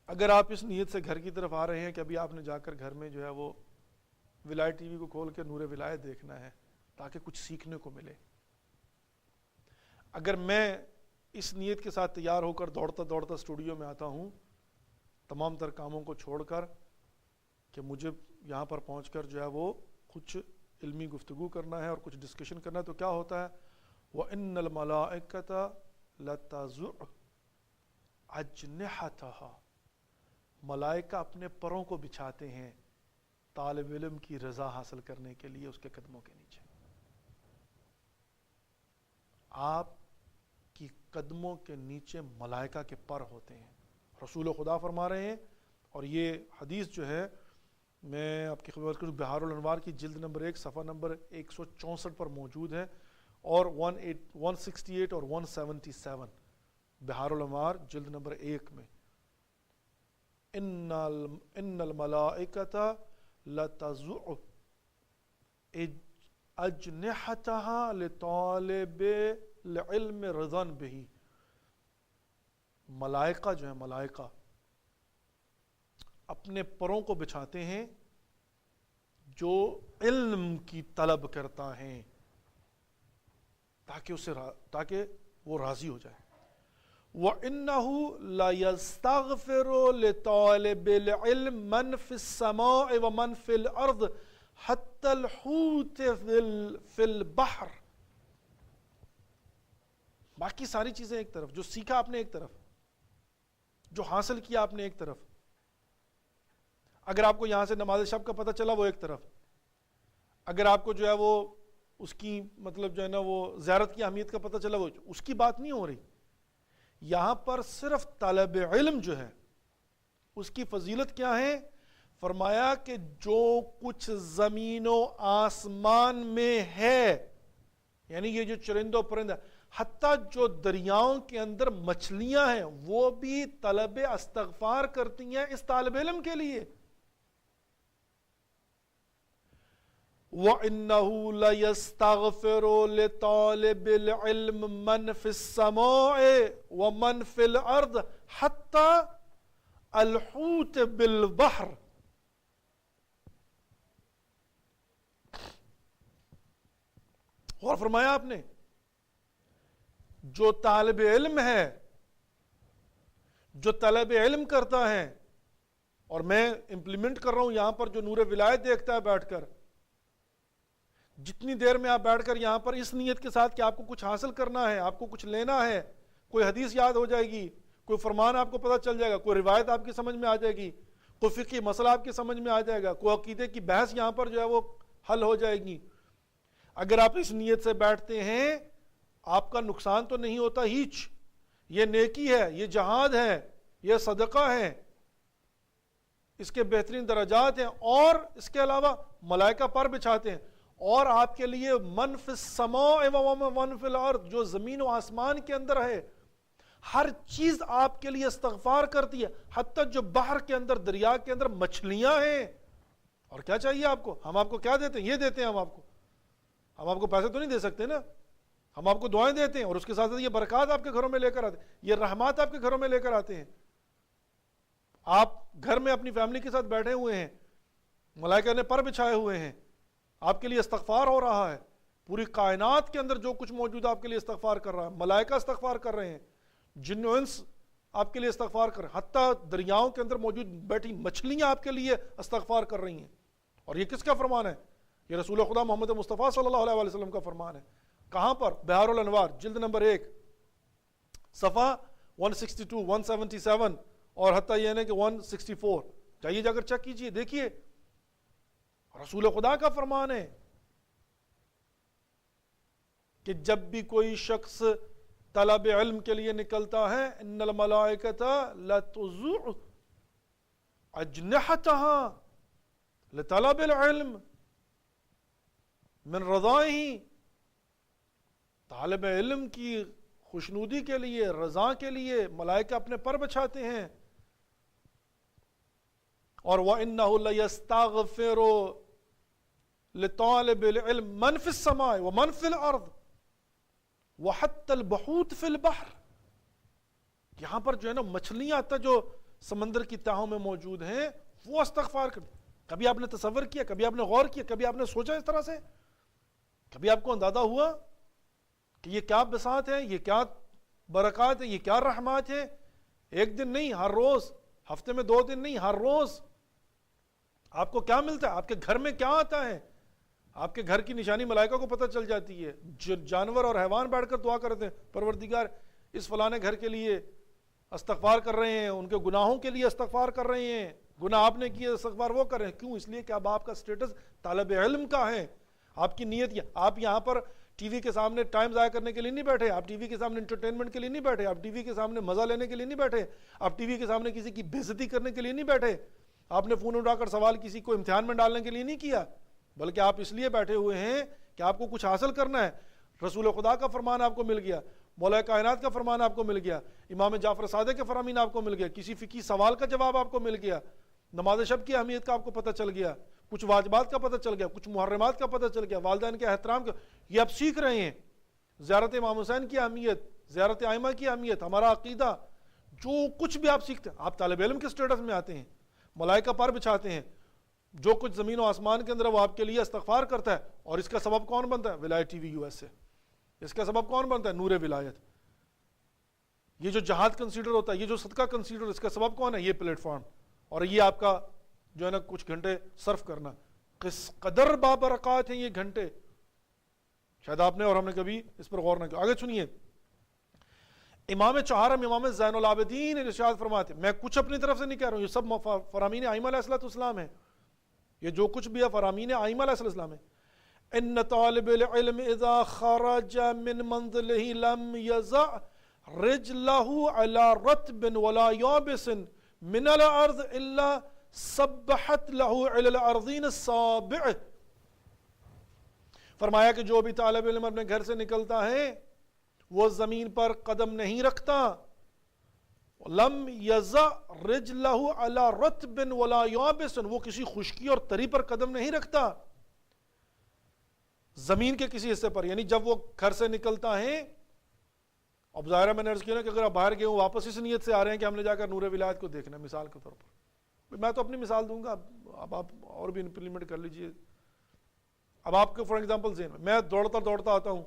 اگر آپ اس نیت سے گھر کی طرف آ رہے ہیں کہ ابھی آپ نے جا کر گھر میں جو ہے وہ ولایت ٹی وی کو کھول کے نور ولایت دیکھنا ہے تاکہ کچھ سیکھنے کو ملے، اگر میں اس نیت کے ساتھ تیار ہو کر دوڑتا دوڑتا اسٹوڈیو میں آتا ہوں، تمام تر کاموں کو چھوڑ کر کہ مجھے یہاں پر پہنچ کر جو ہے وہ کچھ علمی گفتگو کرنا ہے اور کچھ ڈسکشن کرنا ہے، تو کیا ہوتا ہے، وَإِنَّ الْمَلَائِكَةَ لَتَضُعُ أَجْنِحَتَهَا، ملائکہ اپنے پروں کو بچھاتے ہیں طالب علم کی رضا حاصل کرنے کے لیے اس کے قدموں کے نیچے۔ آپ کی قدموں کے نیچے ملائکہ کے پر ہوتے ہیں. رسول خدا فرما رہے ہیں، اور یہ حدیث جو ہے میں آپ کی خدمت کروں بہار الانوار کی جلد نمبر 1 صفحہ نمبر 164 پر موجود ہے، اور 168 اور 177 بہار الانوار جلد نمبر 1 میں. ان الملائکۃ لتضع اجنحتها لطالب العلم رضا به. ملائکہ جو ہے، ملائکہ اپنے پروں کو بچھاتے ہیں جو علم کی طلب کرتا ہے، تاکہ وہ راضی ہو جائے. وَإِنَّهُ لَيَسْتَغْفِرُ لِطَالِبِ الْعِلْمِ مَنْ فِي السَّمَاءِ وَمَنْ فِي الْأَرْضِ حَتَّى الْحُوتِ فِي الْبَحْرِ. باقی ساری چیزیں ایک طرف، جو سیکھا آپ نے ایک طرف، جو حاصل کیا آپ نے ایک طرف، اگر آپ کو یہاں سے نماز شب کا پتہ چلا وہ ایک طرف، اگر آپ کو جو ہے وہ اس کی مطلب جو ہے نا وہ زیارت کی اہمیت کا پتہ چلا وہ اس کی بات نہیں ہو رہی. یہاں پر صرف طالب علم جو ہے اس کی فضیلت کیا ہے؟ فرمایا کہ جو کچھ زمین و آسمان میں ہے، یعنی یہ جو چرند و پرند ہے، حتیٰ جو دریاؤں کے اندر مچھلیاں ہیں وہ بھی طلب استغفار کرتی ہیں اس طالب علم کے لیے. وَإِنَّهُ لَيَسْتَغْفِرُ لِطَالِبِ الْعِلْمِ مَنْ فِي السَّمَاءِ وَمَنْ فِي الْأَرْضِ حَتَّى الْحُوتِ بِالْبَحْرِ. اور فرمایا آپ نے جو طالب علم ہے، جو طلب علم کرتا ہے، اور میں امپلیمنٹ کر رہا ہوں یہاں پر جو نور ولایت دیکھتا ہے بیٹھ کر، جتنی دیر میں آپ بیٹھ کر یہاں پر اس نیت کے ساتھ کہ آپ کو کچھ حاصل کرنا ہے، آپ کو کچھ لینا ہے، کوئی حدیث یاد ہو جائے گی، کوئی فرمان آپ کو پتہ چل جائے گا، کوئی روایت آپ کی سمجھ میں آ جائے گی، کوئی فقہی مسئلہ آپ کی سمجھ میں آ جائے گا، کوئی عقیدے کی بحث یہاں پر جو ہے وہ حل ہو جائے گی. اگر آپ اس نیت سے بیٹھتے ہیں آپ کا نقصان تو نہیں ہوتا ہیچ. یہ نیکی ہے، یہ جہاد ہے، یہ صدقہ ہے، اس کے بہترین درجات ہیں. اور اس کے علاوہ ملائکہ پر بچھاتے ہیں، اور آپ کے لیے من فی السماء ومن فی الارض، جو زمین و آسمان کے اندر ہے ہر چیز آپ کے لیے استغفار کرتی ہے، حتیٰ جو بحر کے اندر، دریا کے اندر مچھلیاں ہیں. اور کیا چاہیے آپ کو؟ ہم آپ کو کیا دیتے ہیں؟ یہ دیتے ہیں ہم آپ کو پیسے تو نہیں دے سکتے نا، ہم آپ کو دعائیں دیتے ہیں، اور اس کے ساتھ ساتھ یہ برکات آپ کے گھروں میں لے کر آتے ہیں، یہ رحمات آپ کے گھروں میں لے کر آتے ہیں. آپ گھر میں اپنی فیملی کے ساتھ بیٹھے ہوئے ہیں، ملائکہ نے پر بچھائے ہوئے ہیں، آپ کے لیے استغفار ہو رہا ہے. پوری کائنات کے اندر جو کچھ موجود ہے آپ کے لیے استغفار کر رہا ہے، ملائکہ استغفار کر رہے ہیں، جن و انس آپ کے لیے استغفار کر رہے ہیں، حتیٰ دریاؤں کے اندر موجود بیٹھی مچھلیاں آپ کے لیے استغفار کر رہی ہیں. اور یہ کس کا فرمان ہے؟ یہ رسول خدا محمد مصطفیٰ صلی اللہ علیہ وسلم کا فرمان ہے. کہاں پر؟ بہار الانوار جلد نمبر 1 صفحہ 162 177 اور حتیٰ یہ ہے کہ 164. چاہیے جا کر چیک کیجئے، دیکھیے رسول خدا کا فرمان ہے کہ جب بھی کوئی شخص طلب علم کے لیے نکلتا ہے، ان الملائکۃ لتضع اجنحتها لطلب العلم من رضائہ. طالب علم کی خوشنودی کے لیے، رضا کے لیے ملائکہ اپنے پر بچھاتے ہیں. اور وَإِنَّهُ لَيَسْتَغْفِرُ لِطَالِبِ الْعِلْمِ مَنْ فِي السَّمَاءِ وَمَنْ فِي الْأَرْضِ وَحَتَّى الْبُحُوتِ فِي الْبَحْرِ. یہاں پر جو ہے نا مچھلیاں حتیٰ جو سمندر کی تہوں میں موجود ہیں وہ استغفار کرتے. کبھی آپ نے تصور کیا، کبھی آپ نے غور کیا، کبھی آپ نے سوچا اس طرح سے؟ کبھی آپ کو اندازہ ہوا کہ یہ کیا بساط ہے، یہ کیا برکات ہے، یہ کیا رحمات ہے؟ ایک دن نہیں، ہر روز، ہفتے میں 2 دن نہیں، ہر روز آپ کو کیا ملتا ہے، آپ کے گھر میں کیا آتا ہے. آپ کے گھر کی نشانی ملائکہ کو پتہ چل جاتی ہے. جانور اور حیوان بیٹھ کر دعا کرتے ہیں، پروردگار اس فلانے گھر کے لیے استغفار کر رہے ہیں، ان کے گناہوں کے لیے استغفار کر رہے ہیں، گناہ آپ نے کیے استغفار وہ کر رہے ہیں. کیوں؟ اس لیے کہ اب آپ کا سٹیٹس طالب علم کا ہے. آپ کی نیت یہ, آپ یہاں پر ٹی وی کے سامنے ٹائم ضائع کرنے کے لیے نہیں بیٹھے, آپ ٹی وی کے سامنے انٹرٹینمنٹ کے لیے نہیں بیٹھے, آپ ٹی وی کے سامنے مزہ لینے کے لیے نہیں بیٹھے, آپ ٹی وی کے سامنے کسی کی بے عزتی کرنے کے لیے نہیں بیٹھے, آپ نے فون اٹھا کر سوال کسی کو امتحان میں ڈالنے کے لیے نہیں کیا, بلکہ آپ اس لیے بیٹھے ہوئے ہیں کہ آپ کو کچھ حاصل کرنا ہے. رسول خدا کا فرمان آپ کو مل گیا, مولا کائنات کا فرمان آپ کو مل گیا, امام جعفر صادق کے فرامین آپ کو مل گیا, کسی فقہی سوال کا جواب آپ کو مل گیا, نماز شب کی اہمیت کا آپ کو پتہ چل گیا, کچھ واجبات کا پتہ چل گیا, کچھ محرمات کا پتہ چل گیا, والدین کے احترام کا, یہ آپ سیکھ رہے ہیں. زیارت امام حسین کی اہمیت, زیارت ائمہ کی اہمیت, ہمارا عقیدہ, جو کچھ بھی آپ سیکھتے ہیں, آپ طالب علم کے سٹیٹس میں آتے ہیں, ملائکہ پر بچھاتے ہیں, جو کچھ زمین و آسمان کے اندر وہ آپ کے لیے استغفار کرتا ہے, اور اس کا سبب کون بنتا ہے؟ ولایت ٹی وی یو ایس سے. اس کا سبب کون بنتا ہے؟ نور ولایت. یہ جو جہاد کنسیڈر ہوتا ہے, یہ جو صدقہ کنسیڈر, اس کا سبب کون ہے؟ یہ پلیٹ فارم, اور یہ آپ کا جو ہے نا کچھ گھنٹے صرف کرنا. کس قدر بابرکات ہیں یہ گھنٹے, شاید آپ نے اور ہم نے کبھی اس پر غور نہ کیا. آگے سنیے, امام چہارم امام زین العابدین ارشاد فرماتے, میں کچھ اپنی طرف سے نہیں کہہ رہا ہوں, یہ سب فرامین ائمہ علیہ السلام ہیں, یہ جو کچھ بھی ہے فرامین ائمہ علیہ السلام ہے. ان طالب العلم اذا خرج من منزله لم يزع رجله على رطب ولا يابس من الارض الا سبحت له على الارضين السابع. فرمایا کہ جو بھی طالب علم اپنے گھر سے نکلتا ہے وہ زمین پر قدم نہیں رکھتا, لم یزع رجلہ علی رطب ولا یابس, وہ کسی خشکی اور تری پر قدم نہیں رکھتا, زمین کے کسی حصے پر. یعنی جب وہ گھر سے نکلتا ہے, اب ظاہر ہے میں نے عرض کیا نا کہ اگر آپ باہر گئے ہوں واپس اس نیت سے آ رہے ہیں کہ ہم نے جا کر نور ولایت کو دیکھنا ہے, مثال کے طور پر, میں تو اپنی مثال دوں گا, اب آپ اور بھی امپلیمنٹ کر لیجئے. اب آپ کے فار ایگزامپل ذہن میں دوڑتا آتا ہوں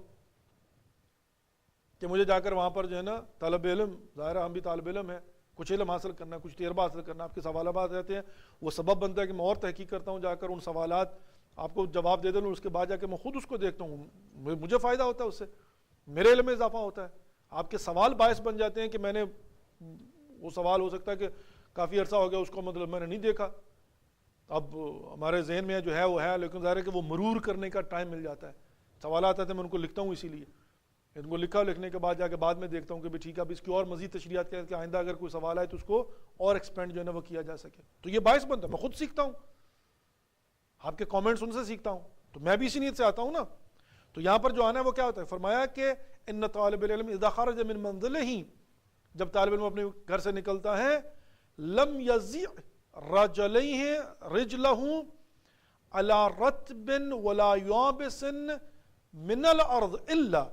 کہ مجھے جا کر وہاں پر جو ہے نا طالب علم, ظاہر ہے ہم بھی طالب علم ہیں, کچھ علم حاصل کرنا, کچھ تجربہ حاصل کرنا, آپ کے سوالات رہتے ہیں, وہ سبب بنتا ہے کہ میں اور تحقیق کرتا ہوں, جا کر ان سوالات آپ کو جواب دے دوں, اس کے بعد جا کے میں خود اس کو دیکھتا ہوں, مجھے فائدہ ہوتا ہے اس سے, میرے علم میں اضافہ ہوتا ہے. آپ کے سوال باعث بن جاتے ہیں کہ میں نے, وہ سوال ہو سکتا ہے کہ کافی عرصہ ہو گیا اس کو مطلب میں نے نہیں دیکھا, اب ہمارے ذہن میں جو ہے وہ ہے, لیکن ظاہر ہے کہ وہ مرور کرنے کا ٹائم مل جاتا ہے. سوالات آتے ہیں میں ان کو لکھتا ہوں, اسی لیے ان کو لکھا, لکھنے کے بعد جا کے بعد میں دیکھتا ہوں کہ ٹھیک ہے اب اس کی اور مزید تشریحات کیا کہ آئندہ اگر کوئی سوال آئے تو اس کو اور ایکسپینڈ جو ہے نا وہ کیا جا سکے. تو یہ باعث بنتا ہے, میں خود سیکھتا ہوں, آپ کے کامنٹس ان سے سیکھتا ہوں, تو میں بھی اسی نیت سے آتا ہوں نا. تو یہاں پر جو آنا ہے وہ کیا ہوتا ہے, فرمایا کہ ان طالب العلم اذا خرج من منزلہ, جب طالب علم اپنے گھر سے نکلتا ہے, لم یزع رجلہ علی رطب ولا یابس من الارض الا,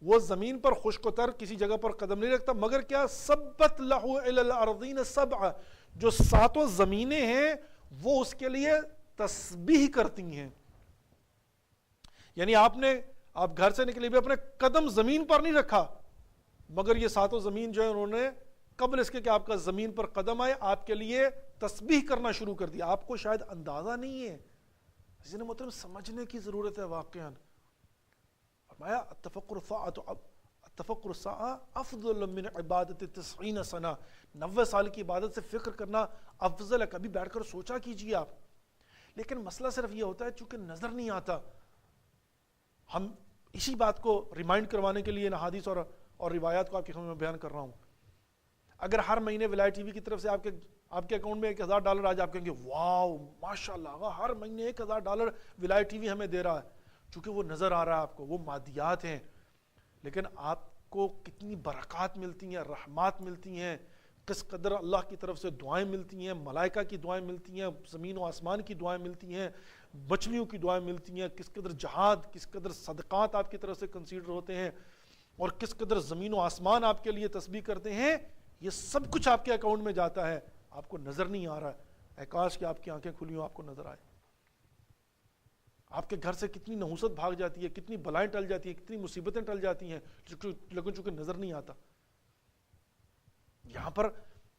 وہ زمین پر خشک و تر کسی جگہ پر قدم نہیں رکھتا مگر کیا, ثبت لہ الی الارضین سبع, جو ساتوں زمینیں ہیں وہ اس کے لیے تسبیح کرتی ہیں. یعنی آپ گھر سے نکلے بھی اپنے قدم زمین پر نہیں رکھا, مگر یہ ساتوں زمین جو ہے انہوں نے قبل اس کے کہ آپ کا زمین پر قدم آئے آپ کے لیے تسبیح کرنا شروع کر دیا. آپ کو شاید اندازہ نہیں ہے, اس نے مطلب سمجھنے کی ضرورت ہے واقعا. فرمایا التفکر الساعہ افضل من عبادت 90 سنہ, 90 سال کی عبادت سے فکر کرنا افضل ہے. کبھی بیٹھ کر سوچا کیجئے آپ. لیکن مسئلہ صرف یہ ہوتا ہے چونکہ نظر نہیں آتا. ہم اسی بات کو ریمائنڈ کروانے کے لیے احادیث اور روایات کو آپ کے سامنے میں بیان کر رہا ہوں. اگر ہر مہینے ولایت ٹی وی کی طرف سے آپ کے اکاؤنٹ میں $1000 آج, آپ کہیں گے واو ماشاءاللہ ہر مہینے $1000 ولایت ٹی وی ہمیں دے رہا ہے, چونکہ وہ نظر آ رہا ہے آپ کو, وہ مادیات ہیں. لیکن آپ کو کتنی برکات ملتی ہیں, رحمات ملتی ہیں, کس قدر اللہ کی طرف سے دعائیں ملتی ہیں, ملائکہ کی دعائیں ملتی ہیں, زمین و آسمان کی دعائیں ملتی ہیں, مچھلیوں کی دعائیں ملتی ہیں, کس قدر جہاد, کس قدر صدقات آپ کی طرف سے کنسیڈر ہوتے ہیں, اور کس قدر زمین و آسمان آپ کے لیے تسبیح کرتے ہیں. یہ سب کچھ آپ کے اکاؤنٹ میں جاتا ہے, آپ کو نظر نہیں آ رہا ہے. اے کاش کہ آپ کی آنکھیں کھلی ہوں, آپ کو نظر آئے. آپ کے گھر سے کتنی نحوست بھاگ جاتی ہے, کتنی بلائیں ٹل جاتی ہیں, کتنی مصیبتیں ٹل جاتی ہیں, لیکن چونکہ نظر نہیں آتا. یہاں پر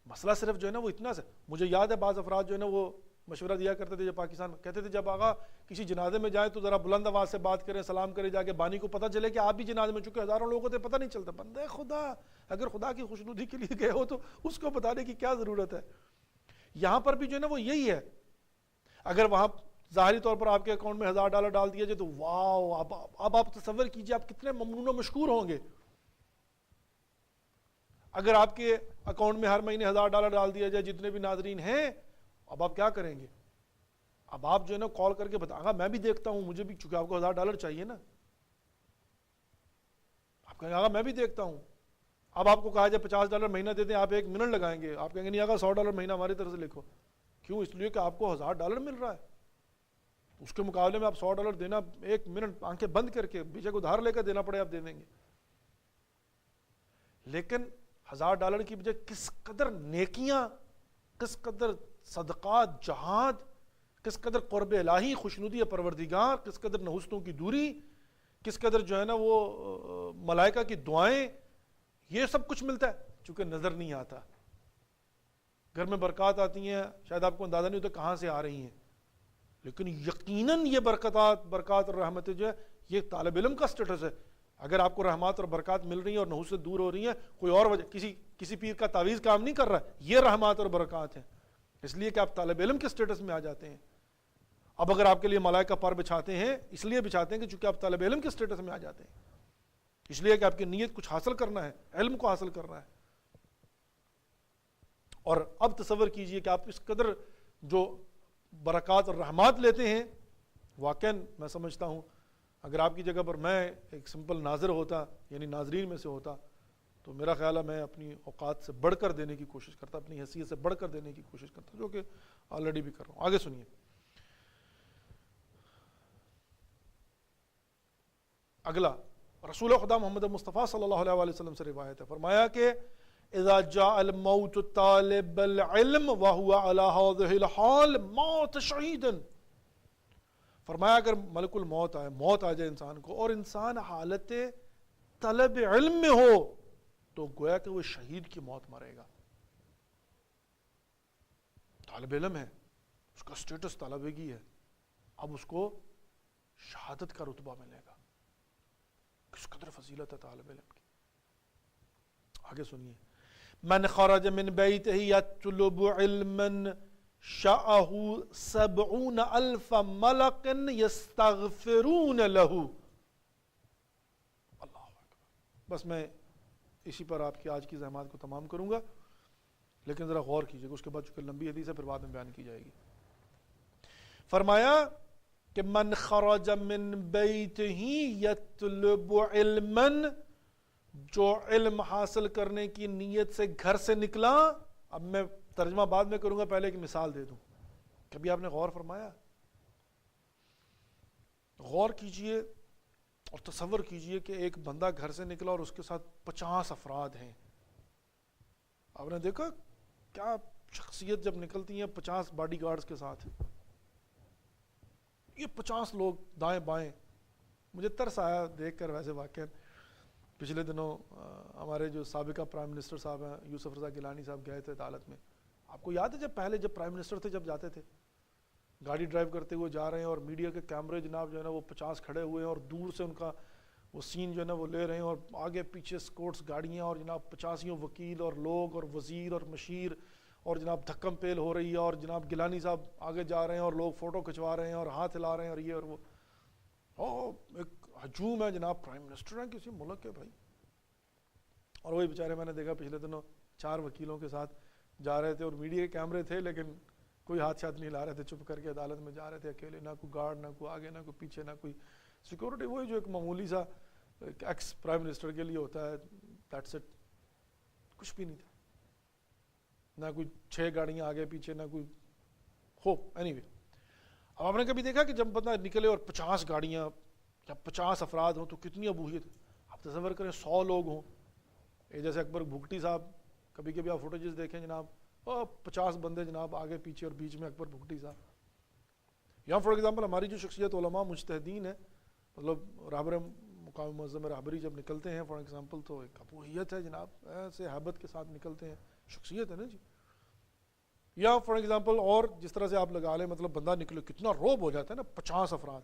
مسئلہ صرف جو ہے نا وہ اتنا سے, مجھے یاد ہے بعض افراد جو ہے نا وہ مشورہ دیا کرتے تھے جب پاکستان میں, کہتے تھے جب آقا کسی جنازے میں جائیں تو ذرا بلند آواز سے بات کریں, سلام کریں, جا کے بانی کو پتہ چلے کہ آپ بھی جنازے میں, چونکہ ہزاروں لوگوں کو پتہ نہیں چلتا. بندے خدا, اگر خدا کی خوشنودی کے لیے گئے ہو تو اس کو بتانے کی کیا ضرورت ہے. یہاں پر بھی جو ہے نا وہ یہی ہے. اگر وہاں ظاہری طور پر آپ کے اکاؤنٹ میں $1000 ڈال دیا جائے تو واو، اب آپ تصور کیجئے آپ کتنے ممنون و مشکور ہوں گے. اگر آپ کے اکاؤنٹ میں ہر مہینے $1000 ڈال دیا جائے جتنے بھی ناظرین ہیں، اب آپ کیا کریں گے؟ اب آپ جو ہے نا کال کر کے بتائیں گا میں بھی دیکھتا ہوں، مجھے بھی، چونکہ آپ کو $1000 چاہیے نا، آپ کہیں گے میں بھی دیکھتا ہوں. اب آپ کو کہا جائے $50 مہینہ دے دیں، آپ 1 منٹ لگائیں گے، آپ کہیں گے نہیں آگا $100 مہینہ ہماری طرف سے لکھو. کیوں؟ اس لیے کہ آپ کو $1000 مل رہا ہے. اس کے مقابلے میں آپ $100 دینا 1 منٹ آنکھیں بند کر کے، بیچے کو ادھار لے کر دینا پڑے آپ دے دیں گے. لیکن $1000 کی بجائے کس قدر نیکیاں، کس قدر صدقات، جہاد، کس قدر قرب الہی، خوشنودی پروردگار، کس قدر نحوستوں کی دوری، کس قدر جو ہے نا وہ ملائکہ کی دعائیں، یہ سب کچھ ملتا ہے چونکہ نظر نہیں آتا. گھر میں برکات آتی ہیں، شاید آپ کو اندازہ نہیں ہوتا کہاں سے آ رہی ہیں، لیکن یقیناً یہ برکات اور رحمتیں جو ہے یہ طالب علم کا سٹیٹس ہے. اگر آپ کو رحمات اور برکات مل رہی ہیں اور نحوست سے دور ہو رہی ہیں، کوئی اور وجہ، کسی پیر کا تعویذ کام نہیں کر رہا ہے، یہ رحمات اور برکات ہیں اس لیے کہ آپ طالب علم کے سٹیٹس میں آ جاتے ہیں. اب اگر آپ کے لیے ملائکہ پر بچھاتے ہیں اس لیے بچھاتے ہیں کہ چونکہ آپ طالب علم کے سٹیٹس میں آ جاتے ہیں، اس لیے کہ آپ کی نیت کچھ حاصل کرنا ہے، علم کو حاصل کرنا ہے. اور اب تصور کیجئے کہ آپ اس قدر جو برکات اور رحمات لیتے ہیں، واقعاً میں سمجھتا ہوں اگر آپ کی جگہ پر میں ایک سمپل ناظر ہوتا، یعنی ناظرین میں سے ہوتا، تو میرا خیال ہے میں اپنی اوقات سے بڑھ کر دینے کی کوشش کرتا، اپنی حیثیت سے بڑھ کر دینے کی کوشش کرتا، جو کہ آلریڈی بھی کر رہا ہوں. آگے سنیے. اگلا رسول خدا محمد مصطفیٰ صلی اللہ علیہ وآلہ وسلم سے روایت ہے، فرمایا کہ اذا جاء الموت طالب العلم وهو على هذه الحال موت شہیدا. فرمایا اگر ملک الموت آئے، موت آ جائے انسان کو اور انسان حالت طلب علم میں ہو تو گویا کہ وہ شہید کی موت مرے گا. طالب علم ہے، اس کا سٹیٹس طالبگی ہے، اب اس کو شہادت کا رتبہ ملے گا. کس قدر فضیلت ہے طالب علم کی. آگے سنیے. من خرج من بیتہ یطلب علما شاءہ 70,000 ملک یستغفرون له. اللہ اکبر. بس میں اسی پر آپ کی آج کی زحمات کو تمام کروں گا، لیکن ذرا غور کیجئے گا، اس کے بعد چونکہ لمبی حدیث ہے پھر بعد میں بیان کی جائے گی. فرمایا کہ من خرج من بیتہ یطلب علما، جو علم حاصل کرنے کی نیت سے گھر سے نکلا. اب میں ترجمہ بعد میں کروں گا، پہلے ایک مثال دے دوں. کبھی آپ نے غور فرمایا؟ غور کیجئے اور تصور کیجئے کہ ایک بندہ گھر سے نکلا اور اس کے ساتھ 50 افراد ہیں. آپ نے دیکھا کیا شخصیت جب نکلتی ہیں 50 باڈی گارڈز کے ساتھ، یہ 50 لوگ دائیں بائیں. مجھے ترس آیا دیکھ کر. ویسے واقعا پچھلے دنوں ہمارے جو سابقہ پرائم منسٹر صاحب ہیں یوسف رضا گیلانی صاحب گئے تھے عدالت میں. آپ کو یاد ہے جب پرائم منسٹر تھے، جب جاتے تھے گاڑی ڈرائیو کرتے ہوئے جا رہے ہیں اور میڈیا کے کیمرے جناب جو ہے نا وہ 50 کھڑے ہوئے ہیں اور دور سے ان کا وہ سین جو ہے نا وہ لے رہے ہیں، اور آگے پیچھے سکورٹس گاڑیاں اور جناب 85 وکیل اور لوگ اور وزیر اور مشیر، اور جناب دھکم پیل ہو رہی ہے، اور جناب گیلانی صاحب آگے جا رہے ہیں اور لوگ فوٹو کھنچوا رہے ہیں اور ہاتھ ہلا رہے ہیں اور یہ اور وہ. ایک ہجوم ہے جناب، پرائم منسٹر ہیں کسی ملک کے بھائی. اور وہی بیچارے میں نے دیکھا پچھلے دنوں 4 وکیلوں کے ساتھ جا رہے تھے اور میڈیا کے کیمرے تھے لیکن کوئی ہاتھ شاتھ نہیں لا رہے تھے، چپ کر کے عدالت میں جا رہے تھے اکیلے، نہ کوئی گارڈ، نہ کوئی آگے، نہ کوئی پیچھے، نہ کوئی سیکورٹی. وہی جو ایک معمولی سا ایکس پرائم منسٹر کے لیے ہوتا ہے، دیٹس اٹ. کچھ بھی نہیں تھا، نہ کوئی 6 گاڑیاں آگے پیچھے، نہ کوئی ہو. اینی وے، اب آپ نے کبھی دیکھا کہ جب بندہ نکلے اور 50 گاڑیاں یا 50 افراد ہوں تو کتنی ابوہیت. آپ تصور کریں 100 لوگ ہوں، یہ جیسے اکبر بھگٹی صاحب، کبھی کبھی آپ فوٹیجز دیکھیں جناب، 50 بندے جناب آگے پیچھے اور بیچ میں اکبر بھگٹی صاحب. یا فار ایگزامپل ہماری جو شخصیت علماء مجتہدین ہیں، مطلب رہبر مقام معظم رہبری جب نکلتے ہیں فار ایگزامپل تو ایک ابوہیت ہے جناب، ایسے ہیبت کے ساتھ نکلتے ہیں، شخصیت ہے نا جی. یا فار ایگزامپل اور جس طرح سے آپ لگا لیں، مطلب بندہ نکلے کتنا روب ہو جاتا ہے نا، 50 افراد.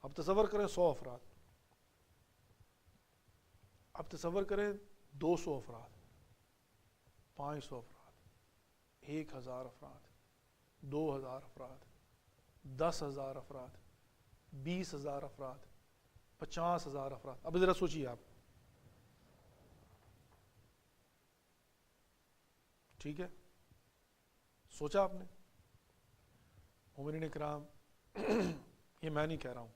اب تصور کریں 100 افراد، اب تصور کریں 200 افراد، 500 افراد، 1000 افراد، 2000 افراد، 10,000 افراد، 20,000 افراد، 50,000 افراد. اب ذرا سوچیے آپ، ٹھیک ہے، سوچا آپ نے؟ مومنین اکرام، یہ میں نہیں کہہ رہا ہوں،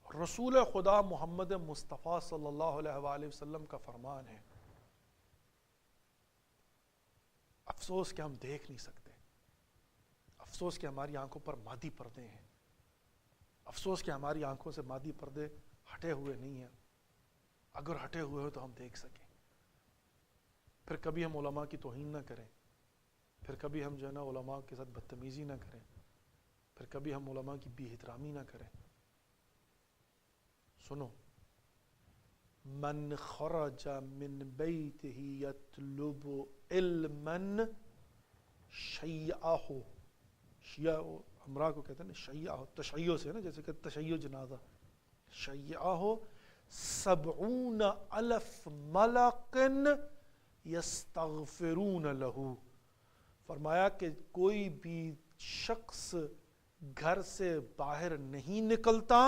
رسول خدا محمد مصطفیٰ صلی اللہ علیہ وآلہ وسلم کا فرمان ہے. افسوس کہ ہم دیکھ نہیں سکتے، افسوس کہ ہماری آنکھوں پر مادی پردے ہیں، افسوس کہ ہماری آنکھوں سے مادی پردے ہٹے ہوئے نہیں ہیں. اگر ہٹے ہوئے ہو تو ہم دیکھ سکیں، پھر کبھی ہم علماء کی توہین نہ کریں، پھر کبھی ہم جو ہے نا علماء کے ساتھ بدتمیزی نہ کریں، پھر کبھی ہم علماء کی بے احترامی نہ کریں. سنو، من خرج من بیتہ یطلب علما شیعہ، شیعہ امرا کو کہتے ہیں نا، شیعہ تشیع سے نا، جیسے کہ تشیع جنازہ، شیعہ 70,000 ملک یستغفرون لہ. فرمایا کہ کوئی بھی شخص گھر سے باہر نہیں نکلتا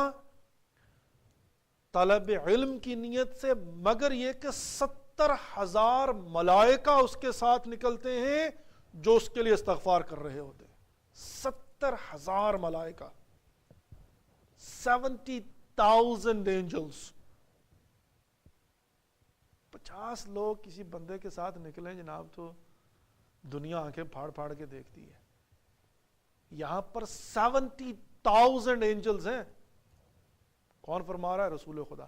طلب علم کی نیت سے، مگر یہ کہ 70,000 ملائکہ اس کے ساتھ نکلتے ہیں جو اس کے لیے استغفار کر رہے ہوتے ہیں. 70,000 ملائکہ، 70,000 اینجلز. 50 لوگ کسی بندے کے ساتھ نکلیں جناب تو دنیا آنکھیں پھاڑ پھاڑ کے دیکھتی ہے. یہاں پر 70,000 اینجلز ہیں. کون فرما رہا ہے؟ رسول خدا.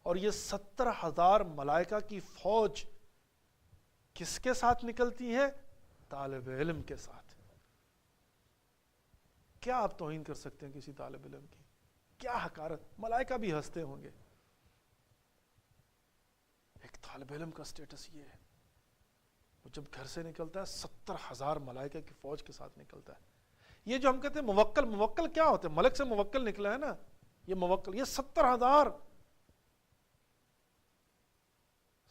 اور یہ 70,000 ملائکہ کی فوج کس کے ساتھ نکلتی ہے؟ طالب علم کے ساتھ. کیا آپ توہین کر سکتے ہیں کسی طالب علم کی؟ کیا حقارت! ملائکہ بھی ہنستے ہوں گے. ایک طالب علم کا سٹیٹس یہ ہے، وہ جب گھر سے نکلتا ہے 70,000 ملائکہ کی فوج کے ساتھ نکلتا ہے. یہ جو ہم کہتے ہیں موکل، موکل کیا ہوتے ہیں؟ ملک سے موکل نکلا ہے نا، یہ موکل. یہ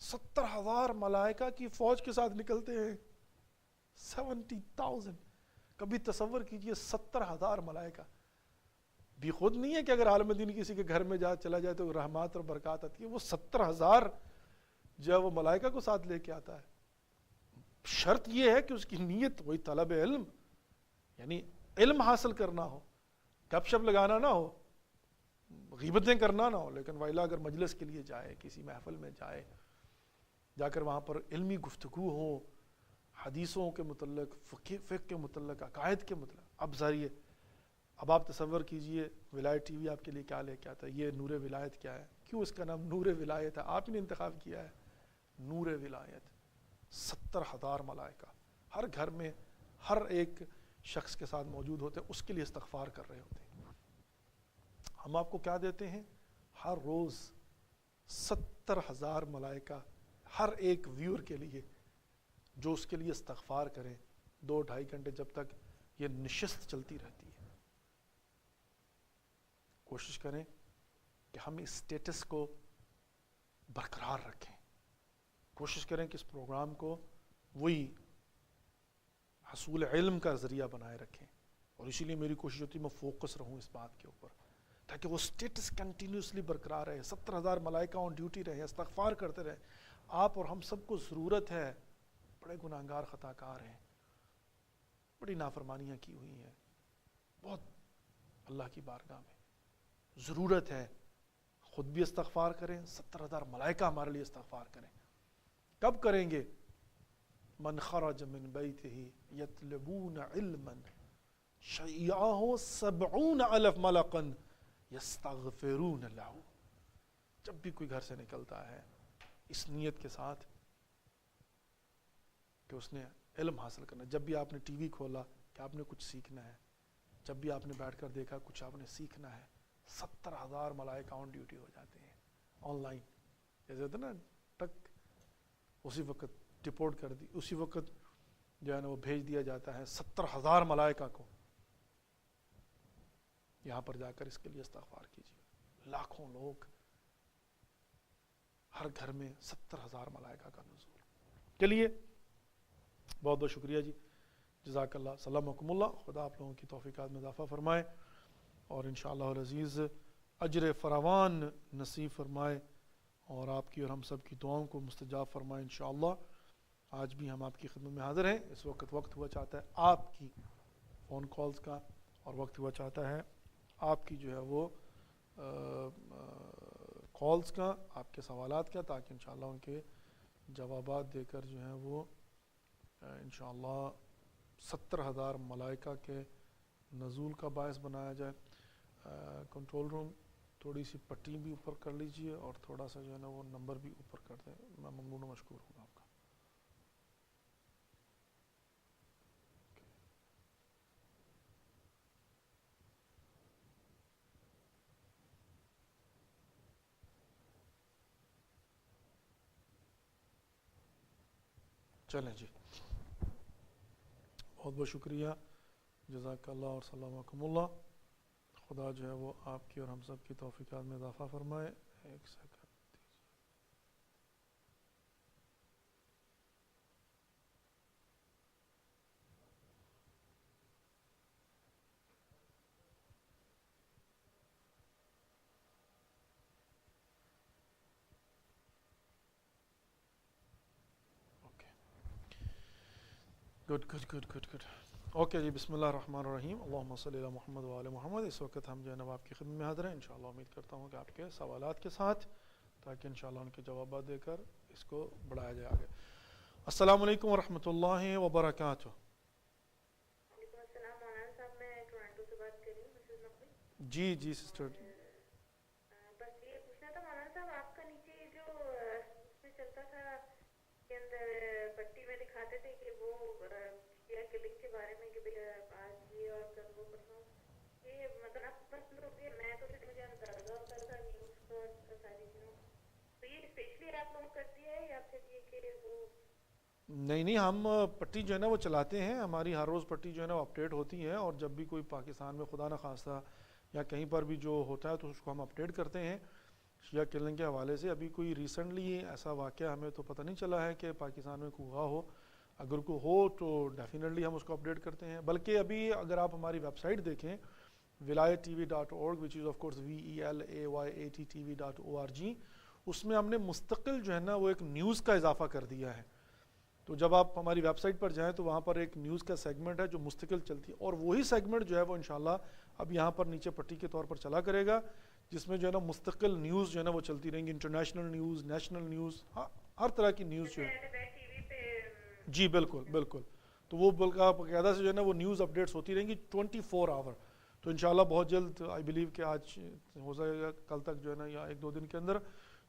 70,000 ملائکہ کی فوج کے ساتھ نکلتے ہیں. 70,000. کبھی تصور کیجئے 70,000 ملائکہ. بھی خود نہیں ہے کہ اگر عالم دین کسی کے گھر میں چلا جائے تو رحمات اور برکات آتی ہے. وہ 70,000 جو ہے وہ ملائکہ کو ساتھ لے کے آتا ہے. شرط یہ ہے کہ اس کی نیت وہی طلب علم، یعنی علم حاصل کرنا ہو، گپ شپ لگانا نہ ہو، غیبتیں کرنا نہ ہو. لیکن وائلا اگر مجلس کے لیے جائے، کسی محفل میں جائے، جا کر وہاں پر علمی گفتگو ہو، حدیثوں کے متعلق، فقہ کے متعلق، عقائد کے متعلق. اب ذریعے اب آپ تصور کیجئے ولایت ٹی وی آپ کے لیے کیا لے کے آتا ہے. یہ نور ولایت کیا ہے؟ کیوں اس کا نام نور ولایت ہے؟ آپ ہی نے انتخاب کیا ہے نور ولایت. 70,000 ملائکہ ہر گھر میں ہر ایک شخص کے ساتھ موجود ہوتے ہیں، اس کے لیے استغفار کر رہے ہوتے ہیں. ہم آپ کو کیا دیتے ہیں؟ ہر روز 70,000 ملائکہ ہر ایک ویور کے لیے جو اس کے لیے استغفار کریں. 2-2.5 گھنٹے جب تک یہ نشست چلتی رہتی ہے. کوشش کریں کہ ہم اس سٹیٹس کو برقرار رکھیں. کوشش کریں کہ اس پروگرام کو وہی حصول علم کا ذریعہ بنائے رکھیں. اور اسی لیے میری کوشش ہوتی ہے میں فوکس رہوں اس بات کے اوپر تاکہ وہ سٹیٹس کنٹینیوسلی برقرار رہے. 70,000 ملائکہ آن ڈیوٹی رہے، استغفار کرتے رہے. آپ اور ہم سب کو ضرورت ہے، بڑے گناہگار خطا کار ہیں، بڑی نافرمانیاں کی ہوئی ہیں، بہت اللہ کی بارگاہ میں ضرورت ہے خود بھی استغفار کریں، 70,000 ملائکہ ہمارے لیے استغفار کریں. کب کریں گے؟ من خرج من بیتہ یطلبون علما شیعہ 70,000 ملکا یستغفرون لہ. جب بھی کوئی گھر سے نکلتا ہے اس نیت کے ساتھ کہ اس نے علم حاصل کرنا. جب بھی آپ نے ٹی وی کھولا کہ آپ نے کچھ سیکھنا ہے، جب بھی آپ نے بیٹھ کر دیکھا کچھ آپ نے سیکھنا ہے، 70,000 ملائکہ آن ڈیوٹی ہو جاتے ہیں آن لائن. جیسے ہوتا نا ٹک، اسی وقت رپورٹ کر دی، اسی وقت جو ہے نا وہ بھیج دیا جاتا ہے 70,000 ملائکہ کو. یہاں پر جا کر اس کے لیے استغفار کیجیے. لاکھوں لوگ ہر گھر میں 70,000 ملائکہ کا نزول. چلیے بہت بہت شکریہ جی. جزاک اللہ سلامکم اللہ. خدا آپ لوگوں کی توفیقات میں اضافہ فرمائے اور انشاءاللہ العزیز اجر فراوان نصیب فرمائے اور آپ کی اور ہم سب کی دعاؤں کو مستجاب فرمائے انشاءاللہ. آج بھی ہم آپ کی خدمت میں حاضر ہیں. اس وقت ہوا چاہتا ہے آپ کی فون کالز کا اور وقت ہوا چاہتا ہے آپ کی جو ہے وہ کالز کا, آپ کے سوالات کا, تاکہ انشاءاللہ ان کے جوابات دے کر جو ہیں وہ انشاءاللہ 70,000 ملائکہ کے نزول کا باعث بنایا جائے. کنٹرول روم تھوڑی سی پٹی بھی اوپر کر لیجئے اور تھوڑا سا جو ہے نا وہ نمبر بھی اوپر کر دیں. میں ممنون و مشکور ہوں آپ کا. چلیں جی, بہت بہت شکریہ, جزاک اللہ اور سلامکم اللہ. خدا جو ہے وہ آپ کی اور ہم سب کی توفیقات میں اضافہ فرمائے. ایک سیکنڈ گڈ. اوکے جی, بسم اللہ الرحمن الرحیم. اللہم صلی علی محمد و آل محمد. اس وقت ہم جو ہے نا آپ کی خدمت میں حاضر ہیں. انشاءاللہ امید کرتا ہوں کہ آپ کے سوالات کے ساتھ, تاکہ انشاءاللہ ان کے جوابات دے کر اس کو بڑھایا جائے آگے. السلام علیکم ورحمۃ اللہ وبرکاتہ. وعلیکم السلام مولانا صاحب, میں ٹورانٹو سے بات کر رہی ہوں, مسز نقوی. جی سسٹر. بس یہ پوچھنا تھا مولانا صاحب, آپ کا نیچے جو اس میں چلتا تھا کے اندر پٹی میں دکھاتے تھے کہ وہ شیعہ کلنگ کے بارے میں کہ آج یہ اور کل وہ پرسوں یہ مطلب بس لوگ, میں تو صرف مجھے اندازہ ہوتا تھا نیوز کا ساری چیزوں, تو یہ اسپیشلی آپ لوگ کرتی ہے یا پھر یہ کہ وہ نہیں, ہم پٹی جو ہے نا وہ چلاتے ہیں. ہماری ہر روز پٹی جو ہے نا وہ اپڈیٹ ہوتی ہے, اور جب بھی کوئی پاکستان میں خدا نخواستہ یا کہیں پر بھی جو ہوتا ہے تو اس کو ہم اپڈیٹ کرتے ہیں شیعہ کلنگ کے حوالے سے. ابھی کوئی ریسنٹلی ایسا واقعہ ہمیں تو پتہ نہیں چلا ہے کہ پاکستان میں کوئی ہوا ہو. اگر کوئی ہو تو ڈیفینیٹلی ہم اس کو اپڈیٹ کرتے ہیں. بلکہ ابھی اگر آپ ہماری ویب سائٹ دیکھیں vilayat.tv.org which is of course VELAYATTV.org, اس میں ہم نے مستقل جو ہے نا وہ ایک نیوز کا اضافہ کر دیا ہے. تو جب آپ ہماری ویب سائٹ پر جائیں تو وہاں پر ایک نیوز کا سیگمنٹ ہے جو مستقل چلتی ہے, اور وہی سیگمنٹ جو ہے وہ انشاءاللہ اب یہاں پر نیچے پٹی کے طور پر چلا کرے گا, جس میں جو ہے نا مستقل نیوز جو ہے نا وہ چلتی رہیں گی. انٹرنیشنل نیوز, نیشنل نیوز, ہر طرح کی نیوز جو ہے. جی بالکل. تو وہ باقاعدہ سے جو ہے نا وہ نیوز اپڈیٹس ہوتی رہیں گی 24 آور. تو انشاءاللہ بہت جلد, آئی بلیو کہ آج ہو جائے گا, کل تک جو ہے نا یا 1-2 دن کے اندر,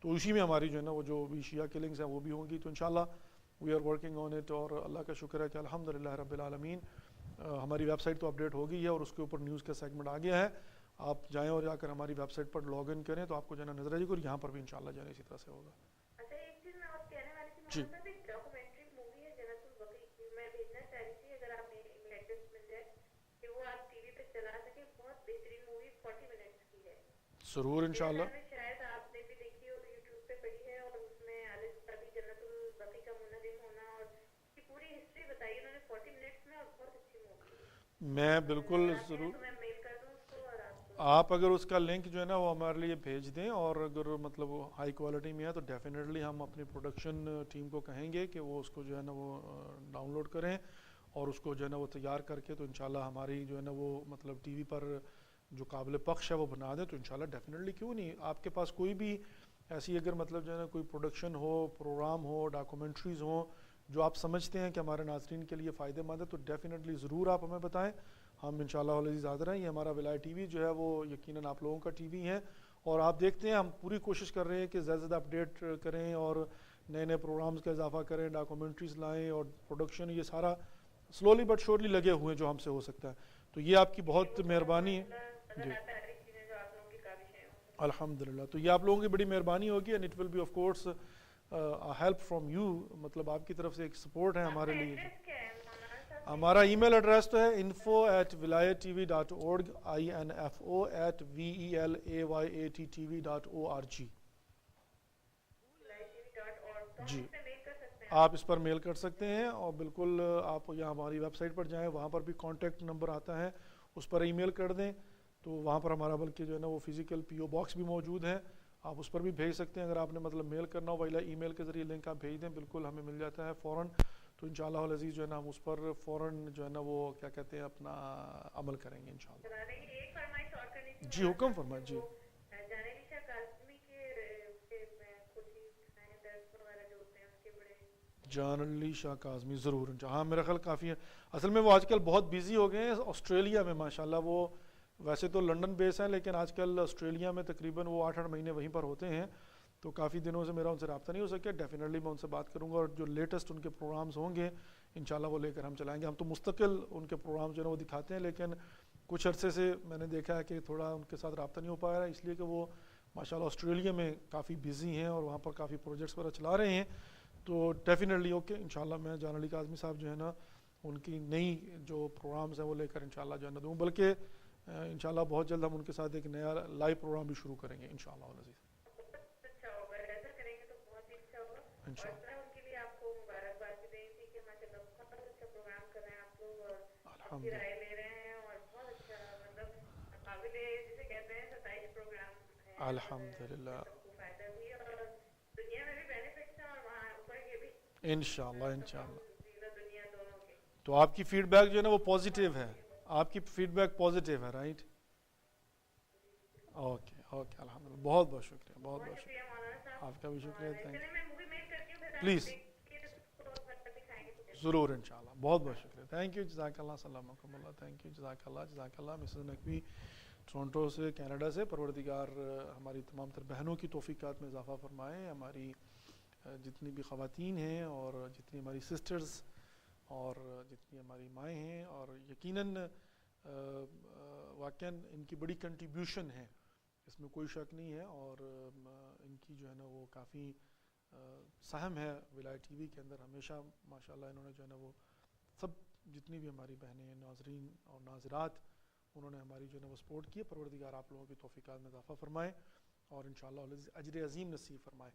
تو اسی میں ہماری جو ہے نا وہ جو بھی شیعہ کلنگز ہیں وہ بھی ہوں گی. تو انشاءاللہ we are working on it, اور اللہ کا شکر ہے کہ الحمدللہ رب العالمین ہماری ویب سائٹ تو اپڈیٹ ہو گئی ہے اور اس کے اوپر نیوز کا سیگمنٹ آ گیا ہے. آپ جائیں اور جا کر ہماری ویب سائٹ پر لاگ ان کریں تو آپ کو جو ہے نا نظر آ جائے گی, اور یہاں پر بھی انشاءاللہ جو ہے اسی طرح سے ہوگا. اچھا, ایک چیز میں اور کہنے والی تھی جی مولانا صاحب, ایک ڈاکومنٹری مووی ہے جنت البقیع کی, میں بھیجنا چاہ رہی تھی اگر آپ میری ایمیل ایڈریس مل جائے کہ وہ آپ ٹی وی پہ چلا سکیں. بہت بہترین مووی 40 منٹس کی ہے. ضرور میرے انشاءاللہ. خیال میں شاید آپ نے بھی دیکھی ہو, یوٹیوب پہ پڑھی ہے, اور اس میں ابھی جنت البقیع کا منہدم ہونا اور اس کی پوری ہسٹری بتائی انہوں نے 40 منٹس میں, اور بہت اچھی مووی ہے. میں تو بالکل اگر آپ کہیں ضرور, تو میں میل کر دوں اس کو, اور آپ اگر اس کا لنک جو ہے نا وہ ہمارے لیے بھیج دیں, اور اگر مطلب وہ ہائی کوالٹی میں ہے تو ڈیفینیٹلی ہم اپنی پروڈکشن ٹیم کو کہیں گے کہ وہ اس کو جو ہے نا وہ ڈاؤن لوڈ کریں اور اس کو جو ہے نا وہ تیار کر کے, تو انشاءاللہ ہماری جو ہے نا وہ مطلب ٹی وی پر جو قابل پخش ہے وہ بنا دیں. تو انشاءاللہ ڈیفینیٹلی کیوں نہیں, آپ کے پاس کوئی بھی ایسی اگر مطلب جو ہے نا کوئی پروڈکشن ہو, پروگرام ہو, ڈاکومنٹریز ہوں جو آپ سمجھتے ہیں کہ ہمارے ناظرین کے لیے فائدہ مند ہے, تو ڈیفینیٹلی ضرور آپ ہمیں بتائیں. ہم انشاءاللہ العزیز حاضر ہیں. یہ ہمارا ولایت ٹی وی جو ہے وہ یقیناً آپ لوگوں کا ٹی وی ہے, اور آپ دیکھتے ہیں ہم پوری کوشش کر رہے ہیں کہ زیادہ سے زیادہ اپڈیٹ کریں اور نئے پروگرامز کا اضافہ کریں, ڈاکومنٹریز لائیں, اور پروڈکشن یہ سارا سلولی بٹ شورلی لگے ہوئے ہیں جو ہم سے ہو سکتا ہے. تو یہ آپ کی بہت مہربانی ہے. جی الحمدللہ, تو یہ آپ لوگوں کی بڑی مہربانی ہوگی, and it will be of course help from you, مطلب آپ کی طرف سے ایک سپورٹ ہے ہمارے لیے. ہمارا ای میل ایڈریس تو ہے info@vilayatTV.org, info@VELAYATTV.org. جی آپ اس پر میل کر سکتے ہیں، اور بالکل آپ یہاں ہماری ویب سائٹ پر جائیں، وہاں پر بھی کانٹیکٹ نمبر آتا ہے، اس پر ای میل کر دیں تو وہاں پر ہمارا بلکہ جو ہے نا وہ فزیکل پی او باکس بھی موجود ہے، آپ اس پر بھی بھیج سکتے ہیں اگر آپ نے مطلب میل کرنا ہو، وائلا ای میل کے ذریعے لنک آپ بھیج دیں، بالکل ہمیں مل جاتا ہے فوراً، تو انشاءاللہ العزیز جو ہے نا ہم اس پر فوراً جو ہے نا وہ کیا کہتے ہیں اپنا عمل کریں گے انشاءاللہ۔ ایک فرمائش اور کرنی تھی جی مولانا حکم صاحب، فرمائیں۔ کہ جی وہ جانلیشا کاظمی کے کوچنگ درس وغیرہ جو ہوتے ہیں ان کے بڑے جان علی شاہ کاظمی، ضرور ہاں میرا خیال کافی ہے، اصل میں وہ آج کل بہت بیزی ہو گئے ہیں آسٹریلیا میں ماشاءاللہ، وہ ویسے تو لنڈن بیس ہیں لیکن آج کل آسٹریلیا میں تقریباً وہ 8 مہینے وہیں پر ہوتے ہیں، تو کافی دنوں سے میرا ان سے رابطہ نہیں ہو سکیا، ڈیفینیٹلی میں ان سے بات کروں گا، اور جو لیٹسٹ ان کے پروگرامز ہوں گے انشاءاللہ وہ لے کر ہم چلائیں گے۔ ہم تو مستقل ان کے پروگرام جو ہے وہ دکھاتے ہیں، لیکن کچھ عرصے سے میں نے دیکھا ہے کہ تھوڑا ان کے ساتھ رابطہ نہیں ہو پا رہا ہے، اس لیے کہ وہ ماشاءاللہ آسٹریلیا میں کافی بزی ہیں اور وہاں پر کافی پروجیکٹس وغیرہ چلا رہے ہیں، تو ڈیفینیٹلی اوکے انشاءاللہ میں جان علی کاظمی صاحب جو ہے نا ان کی نئی جو پروگرامز ہیں وہ لے کر انشاءاللہ جو ہے نا دوں، بلکہ انشاءاللہ بہت جلد ہم ان کے ساتھ ایک نیا لائیو پروگرام بھی شروع کریں گے انشاءاللہ العزیز۔ اچھا ہوگا، ایسا کریں گے تو بہت ہی اچھا ہوگا، اور انشاءاللہ میں ان کے لیے آپ کو مبارکباد بھی دیں تھی کہ ماشاءاللہ بہت اچھا پروگرام کر رہے ہیں آپ لوگ، اور آپ کی الحمدللہ رائے لے رہے ہیں، اور بہت اچھا مطلب قابل جسے کہتے ہیں ستائش پروگرام ہے، اور اس الحمدللہ سے سب کو فائدہ بھی، اور دنیا میں بھی بینیفٹس ہیں اور وہاں اوپر کے بھی انشاءاللہ تمام انشاءاللہ۔ دین و دنیا دونوں کے۔ تو آپ کی فیڈ بیک جو ہے نا وہ پازیٹیو ہے، آپ کی فیڈ بیک پازیٹیو ہے رائٹ؟ اوکے اوکے الحمدللہ، بہت بہت شکریہ، بہت بہت بہت شکریہ شکریہ، مولانا آپ کا بھی صاحب، شکریہ، اور تھینک چلیں میں مووی میک کرتی ہوں، پھر یو، آپ پلیز دیکھیے تو دکھائیں گے کچھ۔ ضرور انشاءاللہ، بہت بہت شکریہ، تھینک یو، جزاک اللہ، السلام علیکم اللہ، تھینک یو، جزاک اللہ مسز نقوی ٹورنٹو سے، کینیڈا سے، پروردگار ہماری تمام تر بہنوں کی توفیقات میں اضافہ فرمائے، ہماری جتنی بھی خواتین ہیں اور جتنی ہماری سسٹرز اور جتنی ہماری مائیں ہیں، اور یقیناً واقعاً ان کی بڑی کنٹریبیوشن ہے، اس میں کوئی شک نہیں ہے، اور ان کی جو ہے نا وہ کافی سہم ہے ولایت ٹی وی کے اندر، ہمیشہ ماشاءاللہ انہوں نے جو ہے نا وہ سب جتنی بھی ہماری بہنیں ہیں، ناظرین اور ناظرات، انہوں نے ہماری جو ہے نا وہ سپورٹ کی ہے، پروردگار آپ لوگوں کی توفیقات میں اضافہ فرمائے اور انشاءاللہ اجر عظیم نصیب فرمائے۔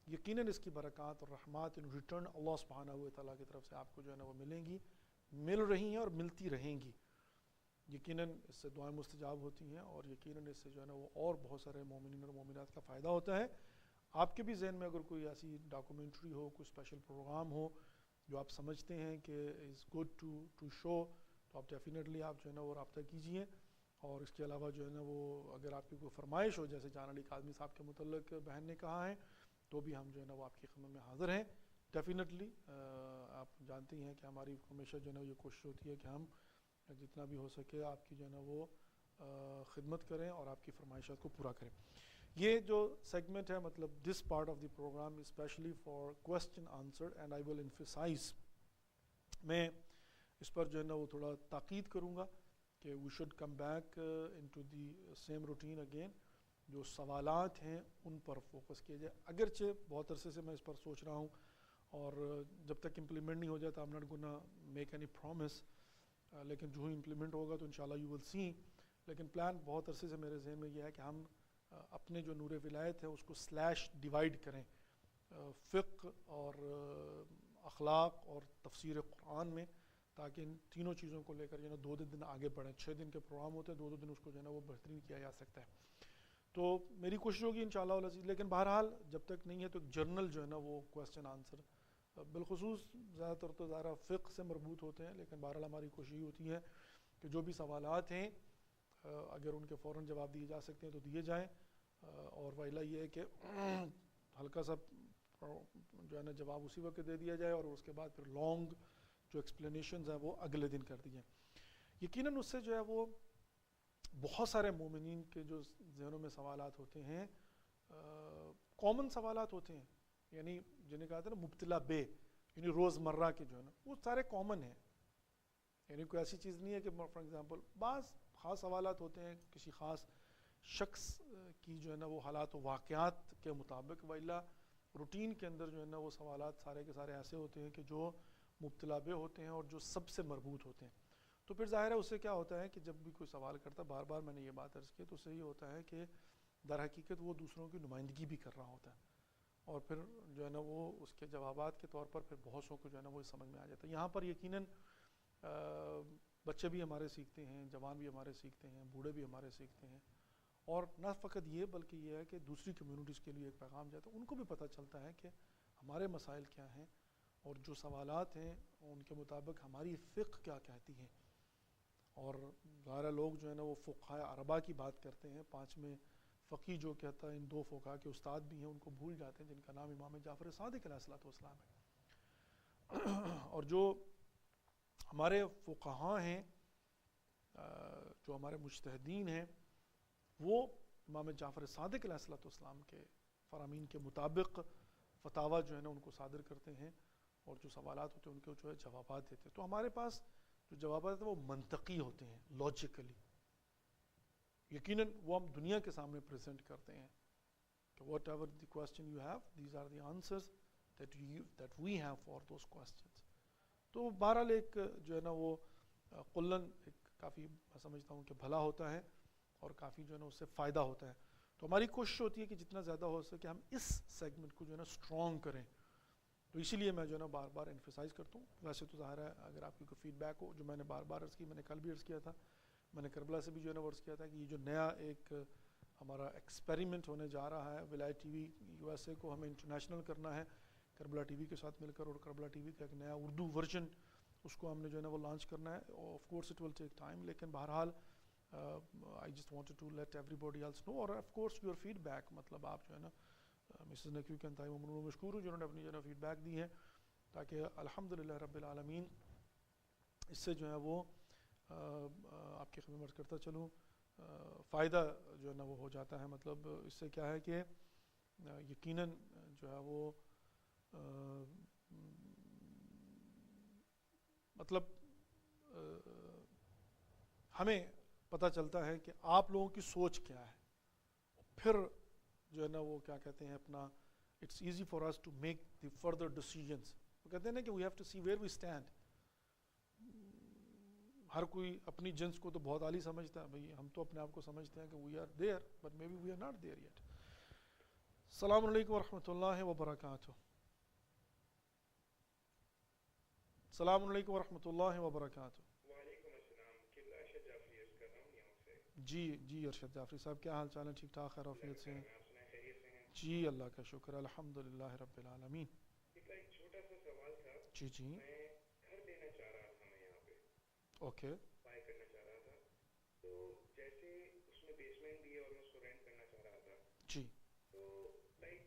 یقیناً اس کی برکات اور رحمات ان ریٹرن اللہ سبحانہ و تعالیٰ کی طرف سے آپ کو جو ہے نا وہ ملیں گی، مل رہی ہیں اور ملتی رہیں گی، یقیناً اس سے دعائیں مستجاب ہوتی ہیں، اور یقیناً اس سے جو ہے نا وہ اور بہت سارے مومنین اور مومنات کا فائدہ ہوتا ہے۔ آپ کے بھی ذہن میں اگر کوئی ایسی ڈاکومنٹری ہو، کوئی اسپیشل پروگرام ہو جو آپ سمجھتے ہیں کہ از گڈ ٹو شو، تو آپ ڈیفینیٹلی آپ جو ہے نا وہ رابطہ کیجئے، اور اس کے علاوہ جو ہے نا وہ اگر آپ کی کوئی فرمائش ہو، جیسے جان علی کاظمی صاحب کے متعلق بہن نے کہا ہے، تو بھی ہم جو ہے نا وہ آپ کی خدمت میں حاضر ہیں ڈیفینیٹلی۔ آپ جانتے ہی ہیں کہ ہماری ہمیشہ جو ہے نا یہ کوشش ہوتی ہے کہ ہم جتنا بھی ہو سکے آپ کی جو ہے نا وہ خدمت کریں اور آپ کی فرمائشات کو پورا کریں۔ یہ جو سیگمنٹ ہے، مطلب this part of the programme specially for question answer and I will emphasize، میں اس پر جو ہے نا وہ تھوڑا تاکید کروں گا کہ we should come back into the same routine again, جو سوالات ہیں ان پر فوکس کیا جائے، اگرچہ بہت عرصے سے میں اس پر سوچ رہا ہوں، اور جب تک امپلیمنٹ نہیں ہو جاتا I'm not gonna make any promise، لیکن جو ہی امپلیمنٹ ہوگا تو انشاءاللہ یو ول سی، لیکن پلان بہت عرصے سے میرے ذہن میں یہ ہے کہ ہم اپنے جو نور ولایت ہے اس کو سلیش ڈیوائیڈ کریں، فقہ اور اخلاق اور تفسیر قرآن میں، تاکہ ان تینوں چیزوں کو لے کر جو ہے نا 2 دن آگے بڑھیں، 6 دن کے پروگرام ہوتے ہیں، 2 دن اس کو جو ہے نا وہ بہترین کیا جا سکتا ہے، تو میری کوشش ہوگی انشاءاللہ العزیز، لیکن بہرحال جب تک نہیں ہے تو ایک جرنل جو ہے نا وہ کوسچن آنسر، بالخصوص زیادہ تر تو ذرا فقہ سے مربوط ہوتے ہیں، لیکن بہرحال ہماری کوشش یہ ہوتی ہے کہ جو بھی سوالات ہیں اگر ان کے فوراً جواب دیے جا سکتے ہیں تو دیے جائیں، اور وائلا یہ ہے کہ ہلکا سا جو ہے نا جواب اسی وقت دے دیا جائے، اور اس کے بعد پھر لانگ جو ایکسپلینیشنز ہیں وہ اگلے دن کر دی جائیں۔ یقیناً اس سے جو ہے وہ بہت سارے مومنین کے جو ذہنوں میں سوالات ہوتے ہیں، کامن سوالات ہوتے ہیں، یعنی جنہیں کہتے ہیں نا مبتلا بے، یعنی روزمرہ کے جو ہے نا وہ سارے کامن ہیں، یعنی کوئی ایسی چیز نہیں ہے کہ فار ایگزامپل بعض خاص سوالات ہوتے ہیں کسی خاص شخص کی جو ہے نا وہ حالات و واقعات کے مطابق، وإلا روٹین کے اندر جو ہے نا وہ سوالات سارے کے سارے ایسے ہوتے ہیں کہ جو مبتلا بے ہوتے ہیں اور جو سب سے مربوط ہوتے ہیں، تو پھر ظاہر ہے اس سے کیا ہوتا ہے کہ جب بھی کوئی سوال کرتا، بار بار میں نے یہ بات عرض کی، تو اس سے یہ ہوتا ہے کہ در حقیقت وہ دوسروں کی نمائندگی بھی کر رہا ہوتا ہے، اور پھر جو ہے نا وہ اس کے جوابات کے طور پر پھر بہت سو کو جو ہے نا وہ سمجھ میں آ جاتا ہے. یہاں پر یقیناً بچے بھی ہمارے سیکھتے ہیں, جوان بھی ہمارے سیکھتے ہیں, بوڑھے بھی ہمارے سیکھتے ہیں, اور نہ فقط یہ بلکہ یہ ہے کہ دوسری کمیونٹیز کے لیے ایک پیغام جاتا ہے, ان کو بھی پتہ چلتا ہے کہ ہمارے مسائل کیا ہیں اور جو سوالات ہیں ان کے مطابق ہماری فقہ کیا کہتی ہے. اور ظاہر لوگ جو ہے نا وہ فقہاء اربعہ کی بات کرتے ہیں, 5 میں فقی جو کہتا ہے ان 2 فقہاء کے استاد بھی ہیں ان کو بھول جاتے ہیں جن کا نام امام جعفر صادق علیہ الصلوۃ والسلام ہے. اور جو ہمارے فقہاء ہیں, جو ہمارے مجتہدین ہیں, وہ امام جعفر صادق علیہ الصلوۃ والسلام کے فرامین کے مطابق فتاویٰ جو ہے نا ان کو صادر کرتے ہیں, اور جو سوالات ہوتے ہیں ان کے جو ہے جوابات دیتے ہیں. تو ہمارے پاس جو جوابات ہیں وہ منطقی ہوتے ہیں, لاجیکلی. یقیناً وہ ہم دنیا کے سامنے پریزنٹ کرتے ہیں کہ whatever the question you have, these are the answers that we have for those questions. تو بہرحال ایک جو ہے نا وہ قلن ایک کافی میں سمجھتا ہوں کہ بھلا ہوتا ہے اور کافی جو ہے نا اس سے فائدہ ہوتا ہے. تو ہماری کوشش ہوتی ہے کہ جتنا زیادہ ہو سکے ہم اس سیگمنٹ کو جو ہے نا اسٹرانگ کریں. تو اسی لیے میں جو ہے نا بار بار انفسائز کرتا ہوں. ویسے تو ظاہر ہے اگر آپ کی کوئی فیڈ بیک ہو, جو میں نے بار بار عرض کی, میں نے کل بھی عرض کیا تھا, میں نے کربلا سے بھی جو ہے نا عرض کیا تھا کہ یہ جو نیا ایک ہمارا ایکسپیریمنٹ ہونے جا رہا ہے, ولایت T V U S A کو ہمیں انٹرنیشنل کرنا ہے کربلا ٹی وی کے ساتھ مل کر, اور کربلا ٹی وی کا ایک نیا اردو ورژن اس کو ہم نے جو ہے نا وہ لانچ کرنا ہے. Of course it will take time, لیکن بہرحال I just wanted to let everybody else know, اور of course your feedback, مطلب آپ جو ہے نا مسز نقوی کے انتہائی ممنون مشکور ہوں جنہوں نے اپنی جو ہے نا فیڈ بیک دی ہے, تاکہ الحمدللہ رب العالمین اس سے جو ہے وہ آپ کی خدمت کرتا چلوں, فائدہ جو ہے نا وہ ہو جاتا ہے. مطلب اس سے کیا ہے کہ یقیناً جو ہے وہ مطلب ہمیں پتہ چلتا ہے کہ آپ لوگوں کی سوچ کیا ہے, پھر جو ہے نا وہ کیا کہتے ہیں اپنا it's easy for us to make the further decisions. وہ کہتے ہیں نا کہ we have to see where we stand. ہر کوئی اپنی جنس کو تو بہت عالی سمجھتا ہے, بھئی ہم تو اپنے آپ کو سمجھتے ہیں کہ we are there, but maybe we are not there yet. السلام علیکم ورحمۃ اللہ وبرکاتہ. السلام علیکم ورحمۃ اللہ وبرکاتہ. جی جی ارشد جعفری صاحب, کیا حال چال ہے؟ ٹھیک ٹھاک, خیر وفیت سے ہیں؟ جی اللہ کا شکر, الحمدللہ رب العالمین. ایک چھوٹا سا سوال تھا. جی جی میں گھر لینا چاہ رہا تھا, میں یہاں پہ اوکے بائی کرنا چاہ رہا تھا, تو جیسے اس میں بیسمنٹ بھی ہے اور میں اس کو رینٹ کرنا چاہ رہا تھا, جی تو لائک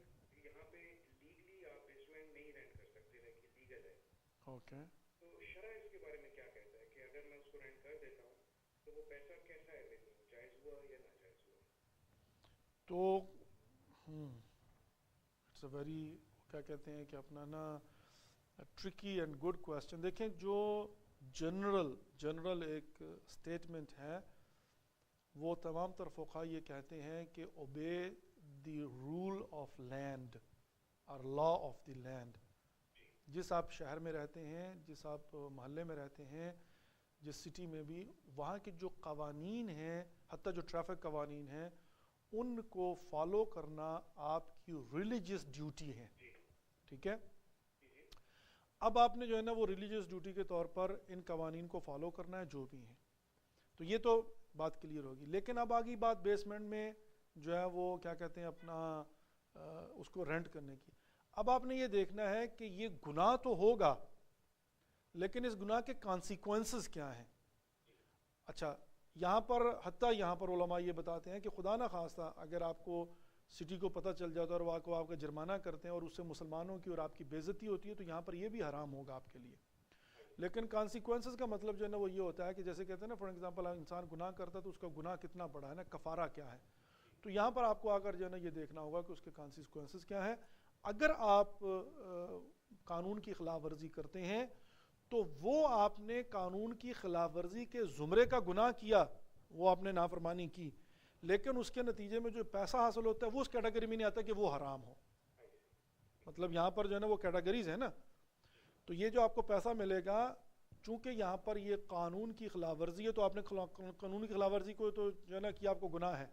یہاں پہ لیگلی آپ بیسمنٹ نہیں رینٹ کر سکتے, لائک لیگل ہے. اوکے. تو شرع اس کے بارے میں کیا کہتا ہے کہ اگر میں اس کو رینٹ کر دیتا ہوں تو وہ پیسہ کیسا ہے, میرے جائز ہوا یا ناجائز ہوا؟ تو اٹس اے ویری کیا کہتے ہیں کہ اپنا نا ٹرکی اینڈ گڈ کویسچن. دیکھیں جو جنرل ایک اسٹیٹمنٹ ہے وہ تمام تر فقہاء یہ کہتے ہیں کہ obey the rule of land اور لا آف دی لینڈ. جس آپ شہر میں رہتے ہیں, جس آپ محلے میں رہتے ہیں, جس سٹی میں بھی, وہاں کے جو قوانین ہیں, حتیٰ جو ٹریفک قوانین ہیں, ان کو فالو کرنا آپ کی ریلیجیس ڈیوٹی ہے. ٹھیک ہے. اب آپ نے جو ہے نا وہ ریلیجیس ڈیوٹی کے طور پر ان قوانین کو فالو کرنا ہے جو بھی ہیں, تو یہ تو بات کلیئر ہوگی. لیکن اب آگئی بات بیسمنٹ میں جو ہے وہ کیا کہتے ہیں اپنا اس کو رینٹ کرنے کی. اب آپ نے یہ دیکھنا ہے کہ یہ گناہ تو ہوگا, لیکن اس گناہ کے کانسیکوینسز کیا ہیں. اچھا, یہاں پر حتیٰ یہاں پر علماء یہ بتاتے ہیں کہ خدا نہ خواستہ اگر آپ کو سٹی کو پتہ چل جاتا ہے اور وہ آپ کا جرمانہ کرتے ہیں اور اس سے مسلمانوں کی اور آپ کی بے عزتی ہوتی ہے, تو یہاں پر یہ بھی حرام ہوگا آپ کے لیے. لیکن کانسیکوینسز کا مطلب جو ہے نا وہ یہ ہوتا ہے کہ جیسے کہتے ہیں نا فار ایگزامپل انسان گناہ کرتا ہے تو اس کا گناہ کتنا بڑا ہے نا, کفارہ کیا ہے. تو یہاں پر آپ کو آ کر جو ہے نا یہ دیکھنا ہوگا کہ اس کے کانسیکوینسز کیا ہیں. اگر آپ قانون کی خلاف ورزی کرتے ہیں تو وہ آپ نے قانون کی خلاف ورزی کے زمرے کا گناہ کیا, وہ آپ نے نافرمانی کی, لیکن اس کے نتیجے میں جو پیسہ حاصل ہوتا ہے وہ اس کیٹیگری میں نہیں آتا کہ وہ حرام ہو. مطلب یہاں پر جو ہے نا وہ کیٹیگریز ہیں نا, تو یہ جو آپ کو پیسہ ملے گا چونکہ یہاں پر یہ قانون کی خلاف ورزی ہے تو آپ نے قانون کی خلاف ورزی کو تو جو ہے نا کہ آپ کو گناہ ہے,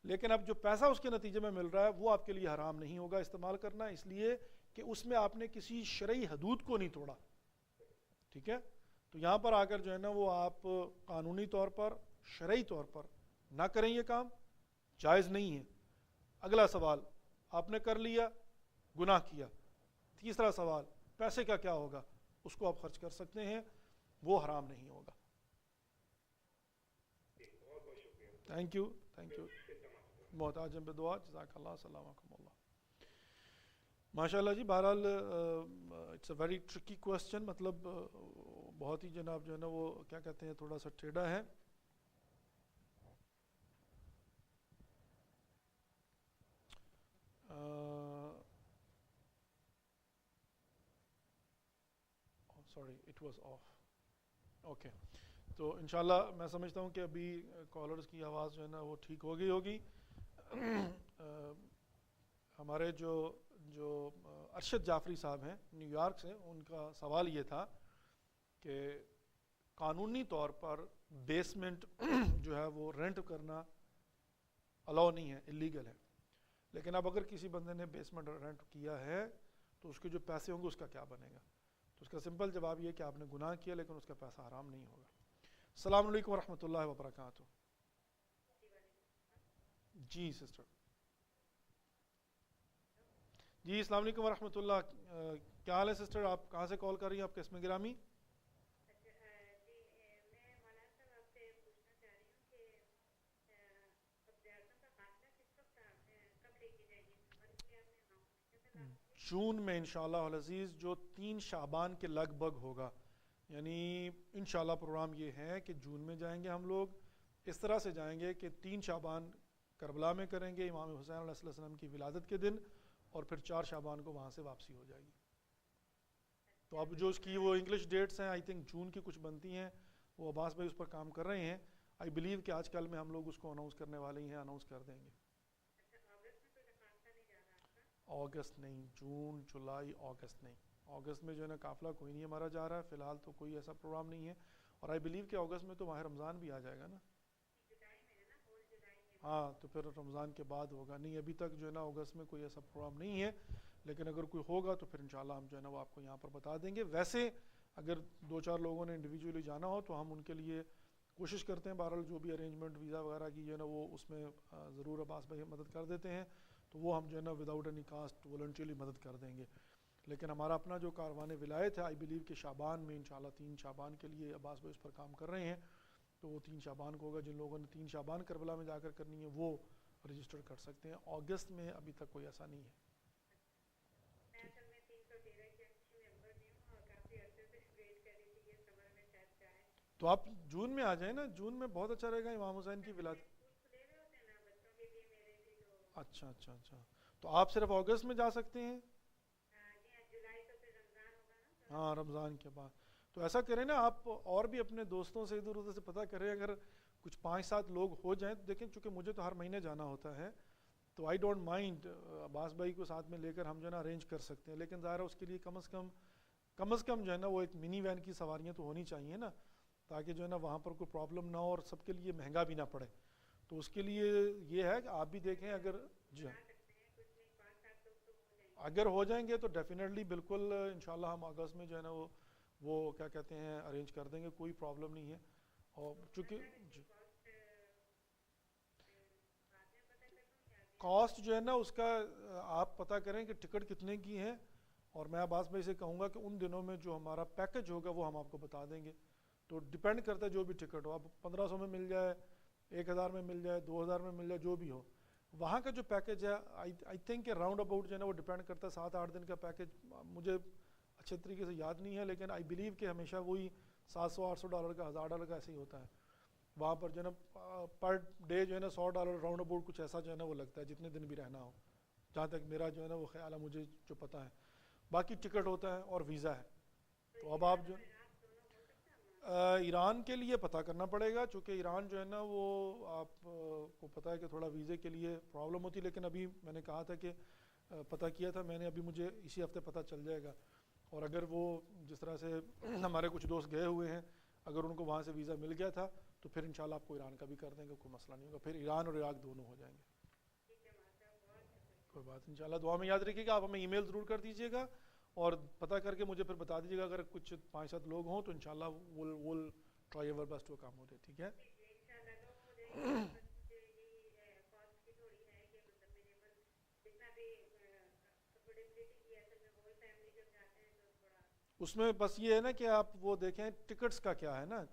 لیکن اب جو پیسہ اس کے نتیجے میں مل رہا ہے وہ آپ کے لیے حرام نہیں ہوگا استعمال کرنا، اس لیے کہ اس میں آپ نے کسی شرعی حدود کو نہیں توڑا. ٹھیک ہے، تو یہاں پر آ کر جو ہے نا وہ آپ قانونی طور پر شرعی طور پر نہ کریں، یہ کام جائز نہیں ہے. اگلا سوال، آپ نے کر لیا، گناہ کیا. تیسرا سوال، پیسے کا کیا ہوگا؟ اس کو آپ خرچ کر سکتے ہیں، وہ حرام نہیں ہوگا. Thank you, thank you. محتاجم بدعا، جزاک اللہ، السلام علیکم اللہ. ماشاء اللہ جی. بہرحال it's a very tricky question, مطلب بہت ہی جناب جو ہے نا وہ کیا کہتے ہیں تھوڑا سا ٹیڑھا ہے. Sorry it was of. Okay, تو انشاءاللہ میں سمجھتا ہوں کہ ابھی کالرز کی آواز جو ہے نا وہ ٹھیک ہو گئی ہوگی. ہمارے جو ارشد جعفری صاحب ہیں نیو یارک سے، ان کا سوال یہ تھا کہ قانونی طور پر بیسمنٹ جو ہے وہ رینٹ کرنا الاؤ نہیں ہے، اللیگل ہے. لیکن اب اگر کسی بندے نے بیسمنٹ رینٹ کیا ہے تو اس کے جو پیسے ہوں گے اس کا کیا بنے گا؟ تو اس کا سمپل جواب یہ کہ آپ نے گناہ کیا لیکن اس کا پیسہ حرام نہیں ہوگا. السلام علیکم ورحمۃ اللہ وبرکاتہ. جی سسٹر. جی السلام علیکم ورحمۃ اللہ. کیا حال ہے سسٹر؟ آپ کہاں سے کال کر رہی ہیں؟ آپ کے اسم گرامی؟ جون میں انشاءاللہ العزیز جو 3 شعبان کے لگ بھگ ہوگا، یعنی انشاءاللہ پروگرام یہ ہے کہ جون میں جائیں گے ہم لوگ. اس طرح سے جائیں گے کہ 3 شعبان کربلا میں کریں گے امام حسین علیہ السلام کی ولادت کے دن، اور پھر 4 شعبان کو وہاں سے واپسی ہو جائے گی. تو اب جو اس کی وہ انگلش ڈیٹس ہیں آئی تھنک جون کی کچھ بنتی ہیں، وہ عباس بھائی اس پر کام کر رہے ہیں. آئی بلیو کہ آج کل میں ہم لوگ اس کو اناؤنس کرنے والے ہی ہیں، اناؤنس کر دیں گے. اگست نہیں، جون جولائی اگست نہیں. اگست میں جو ہے نا قافلہ کوئی نہیں ہمارا جا رہا ہے فی الحال، تو کوئی ایسا پروگرام نہیں ہے. اور آئی بلیو کہ اگست میں تو ماہ رمضان بھی آ جائے گا نا. ہاں تو پھر رمضان کے بعد ہوگا. نہیں ابھی تک جو ہے نا اگست میں کوئی ایسا پروگرام نہیں ہے، لیکن اگر کوئی ہوگا تو پھر انشاءاللہ ہم جو ہے نا وہ آپ کو یہاں پر بتا دیں گے. ویسے اگر 2-4 لوگوں نے انڈیویجولی جانا ہو تو ہم ان کے لیے کوشش کرتے ہیں، بہرحال جو بھی ارینجمنٹ ویزا وغیرہ کی جو ہے نا وہ اس میں ضرور عباس بھائی مدد کر دیتے ہیں، تو وہ ہم جو ہے نا وداؤٹ اینی کاسٹ والنٹریلی مدد کر دیں گے. لیکن ہمارا اپنا جو کاروان ولایت ہے آئی بلیو کہ شعبان میں انشاءاللہ 3 شعبان کے لیے عباس بھائی اس پر کام کر رہے ہیں، تو وہ 3 شعبان کو ہوگا. جن لوگوں نے 3 شعبان کربلا میں جا کر کرنی ہے وہ رجسٹر کر سکتے ہیں. اگست میں ابھی تک کوئی ایسا نہیں ہے. تو آپ جون میں آ جائیں نا، جون میں بہت اچھا رہے گا امام حسین کی ولادت. اچھا اچھا اچھا، تو آپ صرف اگست میں جا سکتے ہیں؟ ہاں رمضان کے بعد. تو ایسا کریں نا آپ اور بھی اپنے دوستوں سے ادھر ادھر سے پتہ کریں، اگر کچھ 5-7 لوگ ہو جائیں تو دیکھیں، چونکہ مجھے تو ہر مہینے جانا ہوتا ہے تو آئی ڈونٹ مائنڈ عباس بھائی کو ساتھ میں لے کر ہم جو ہے نا ارینج کر سکتے ہیں. لیکن ظاہر ہے اس کے لیے کم از کم جو ہے نا وہ ایک منی وین کی سواریاں تو ہونی چاہیے نا، تاکہ جو ہے نا وہاں پر کوئی پرابلم نہ ہو اور سب کے لیے مہنگا بھی نہ پڑے. تو اس کے لیے یہ ہے کہ آپ بھی دیکھیں، اگر جی اگر ہو جائیں گے تو ڈیفینیٹلی بالکل انشاءاللہ ہم اگست میں جو ہے نا وہ کیا کہتے ہیں ارینج کر دیں گے، کوئی پرابلم نہیں ہے. اور چونکہ کاسٹ جو ہے نا اس کا آپ پتہ کریں کہ ٹکٹ کتنے کی ہیں، اور میں عباس بھائی سے کہوں گا کہ ان دنوں میں جو ہمارا پیکج ہوگا وہ ہم آپ کو بتا دیں گے. تو ڈیپینڈ کرتا ہے جو بھی ٹکٹ ہو، اب 1500 میں مل جائے، 1000 میں مل جائے، 2000 میں مل جائے، جو بھی ہو. وہاں کا جو پیکج ہے آئی تھنک کہ راؤنڈ اباؤٹ جو ہے نا وہ ڈیپینڈ کرتا ہے 7-8 دن کا پیکج مجھے اچھے طریقے سے یاد نہیں ہے، لیکن آئی بلیو کہ ہمیشہ وہی $700-800 کا $1000 کا ایسے ہی ہوتا ہے. وہاں پر جو ہے نا پر ڈے جو ہے نا $100 راؤنڈ اباؤٹ کچھ ایسا جو ہے نا وہ لگتا ہے جتنے دن بھی رہنا ہو، جہاں تک میرا جو ہے نا وہ خیال ہے، مجھے جو پتہ ہے. باقی ٹکٹ ہوتا ہے اور ویزا ہے. تو اب آپ جو ایران کے لیے پتہ کرنا پڑے گا، چونکہ ایران جو ہے نا وہ آپ کو پتہ ہے کہ تھوڑا ویزے کے لیے پرابلم ہوتی، لیکن ابھی میں نے کہا تھا کہ پتہ کیا تھا میں نے، ابھی مجھے اسی ہفتے پتہ چل جائے گا. اور اگر وہ جس طرح سے ہمارے کچھ دوست گئے ہوئے ہیں، اگر ان کو وہاں سے ویزا مل گیا تھا تو پھر انشاءاللہ آپ کو ایران کا بھی کر دیں گے، کوئی مسئلہ نہیں ہوگا. پھر ایران اور عراق دونوں ہو جائیں گے. کوئی بات ان شاء اللہ دعا میں یاد رکھیے گا. آپ ہمیں ای میل ضرور کر دیجیے گا اور پتہ کر کے مجھے پھر بتا دیجیے گا. اگر کچھ 5-7 لوگ ہوں تو ان شاء اللہ will try our best to accommodate. ٹھیک ہے. اس میں بس یہ ہے نا کہ آپ وہ دیکھیں ٹکٹس کا کیا ہے نا,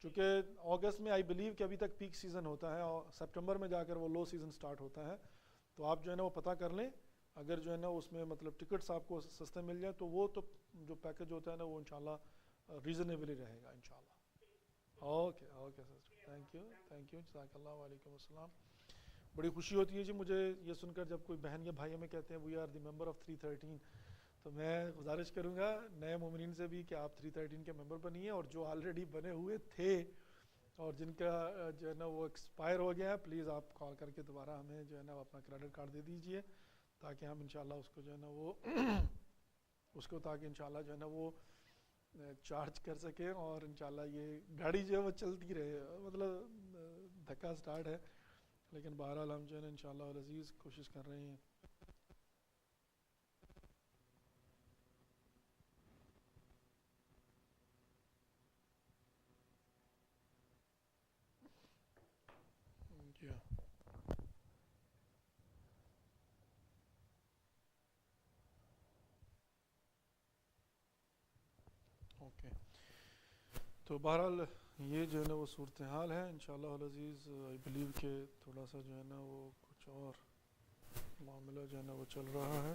چونکہ اگست میں آئی بلیو کہ ابھی تک پیک سیزن ہوتا ہے اور سپٹمبر میں جا کر وہ لو سیزن سٹارٹ ہوتا ہے. تو آپ جو ہے نا وہ پتہ کر لیں. اگر جو ہے نا اس میں مطلب ٹکٹس آپ کو سستے مل جائیں تو وہ تو جو پیکج ہوتا ہے نا وہ انشاءاللہ ریزنیبلی رہے گا انشاءاللہ. اوکے سر, تھینک یو جزاک اللہ. وعلیکم السلام. بڑی خوشی ہوتی ہے جی مجھے یہ سن کر جب کوئی بہن یا بھائی ہمیں کہتے ہیں we are the member of 313. تو میں گزارش کروں گا نئے مومنین سے بھی کہ آپ 313 کے ممبر بنیے, اور جو آلریڈی بنے ہوئے تھے اور جن کا جو ہے نا وہ ایکسپائر ہو گیا ہے, پلیز آپ کال کر کے دوبارہ ہمیں جو ہے نا اپنا کریڈٹ کارڈ دے دیجئے تاکہ ہم انشاءاللہ اس کو جو ہے نا وہ اس کو تاکہ انشاءاللہ جو ہے نا وہ چارج کر سکیں اور انشاءاللہ یہ گاڑی جو ہے وہ چلتی رہے. مطلب دھکا سٹارٹ ہے لیکن بہرحال ہم جو ہے نا انشاءاللہ العزیز کوشش کر رہے ہیں. جی اوکے. تو بہرحال یہ جو ہے نا وہ صورتحال ہے انشاءاللہ العزیز. آئی بلیو کہ تھوڑا سا جو ہے نا وہ کچھ اور معاملہ جو ہے نا وہ چل رہا ہے.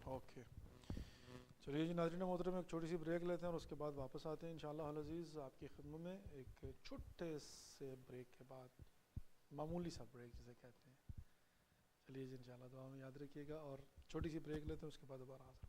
اوکے چلیے جی ناظرین محترم ایک چھوٹی سی بریک لیتے ہیں اور اس کے بعد واپس آتے ہیں انشاءاللہ العزیز آپ کی خدمت میں. ایک چھوٹے سے بریک کے بعد, معمولی سا بریک جسے کہتے ہیں. چلیے جی انشاءاللہ دعا میں یاد رکھیے گا اور چھوٹی سی بریک لیتے ہیں اس کے بعد دوبارہ حاضر.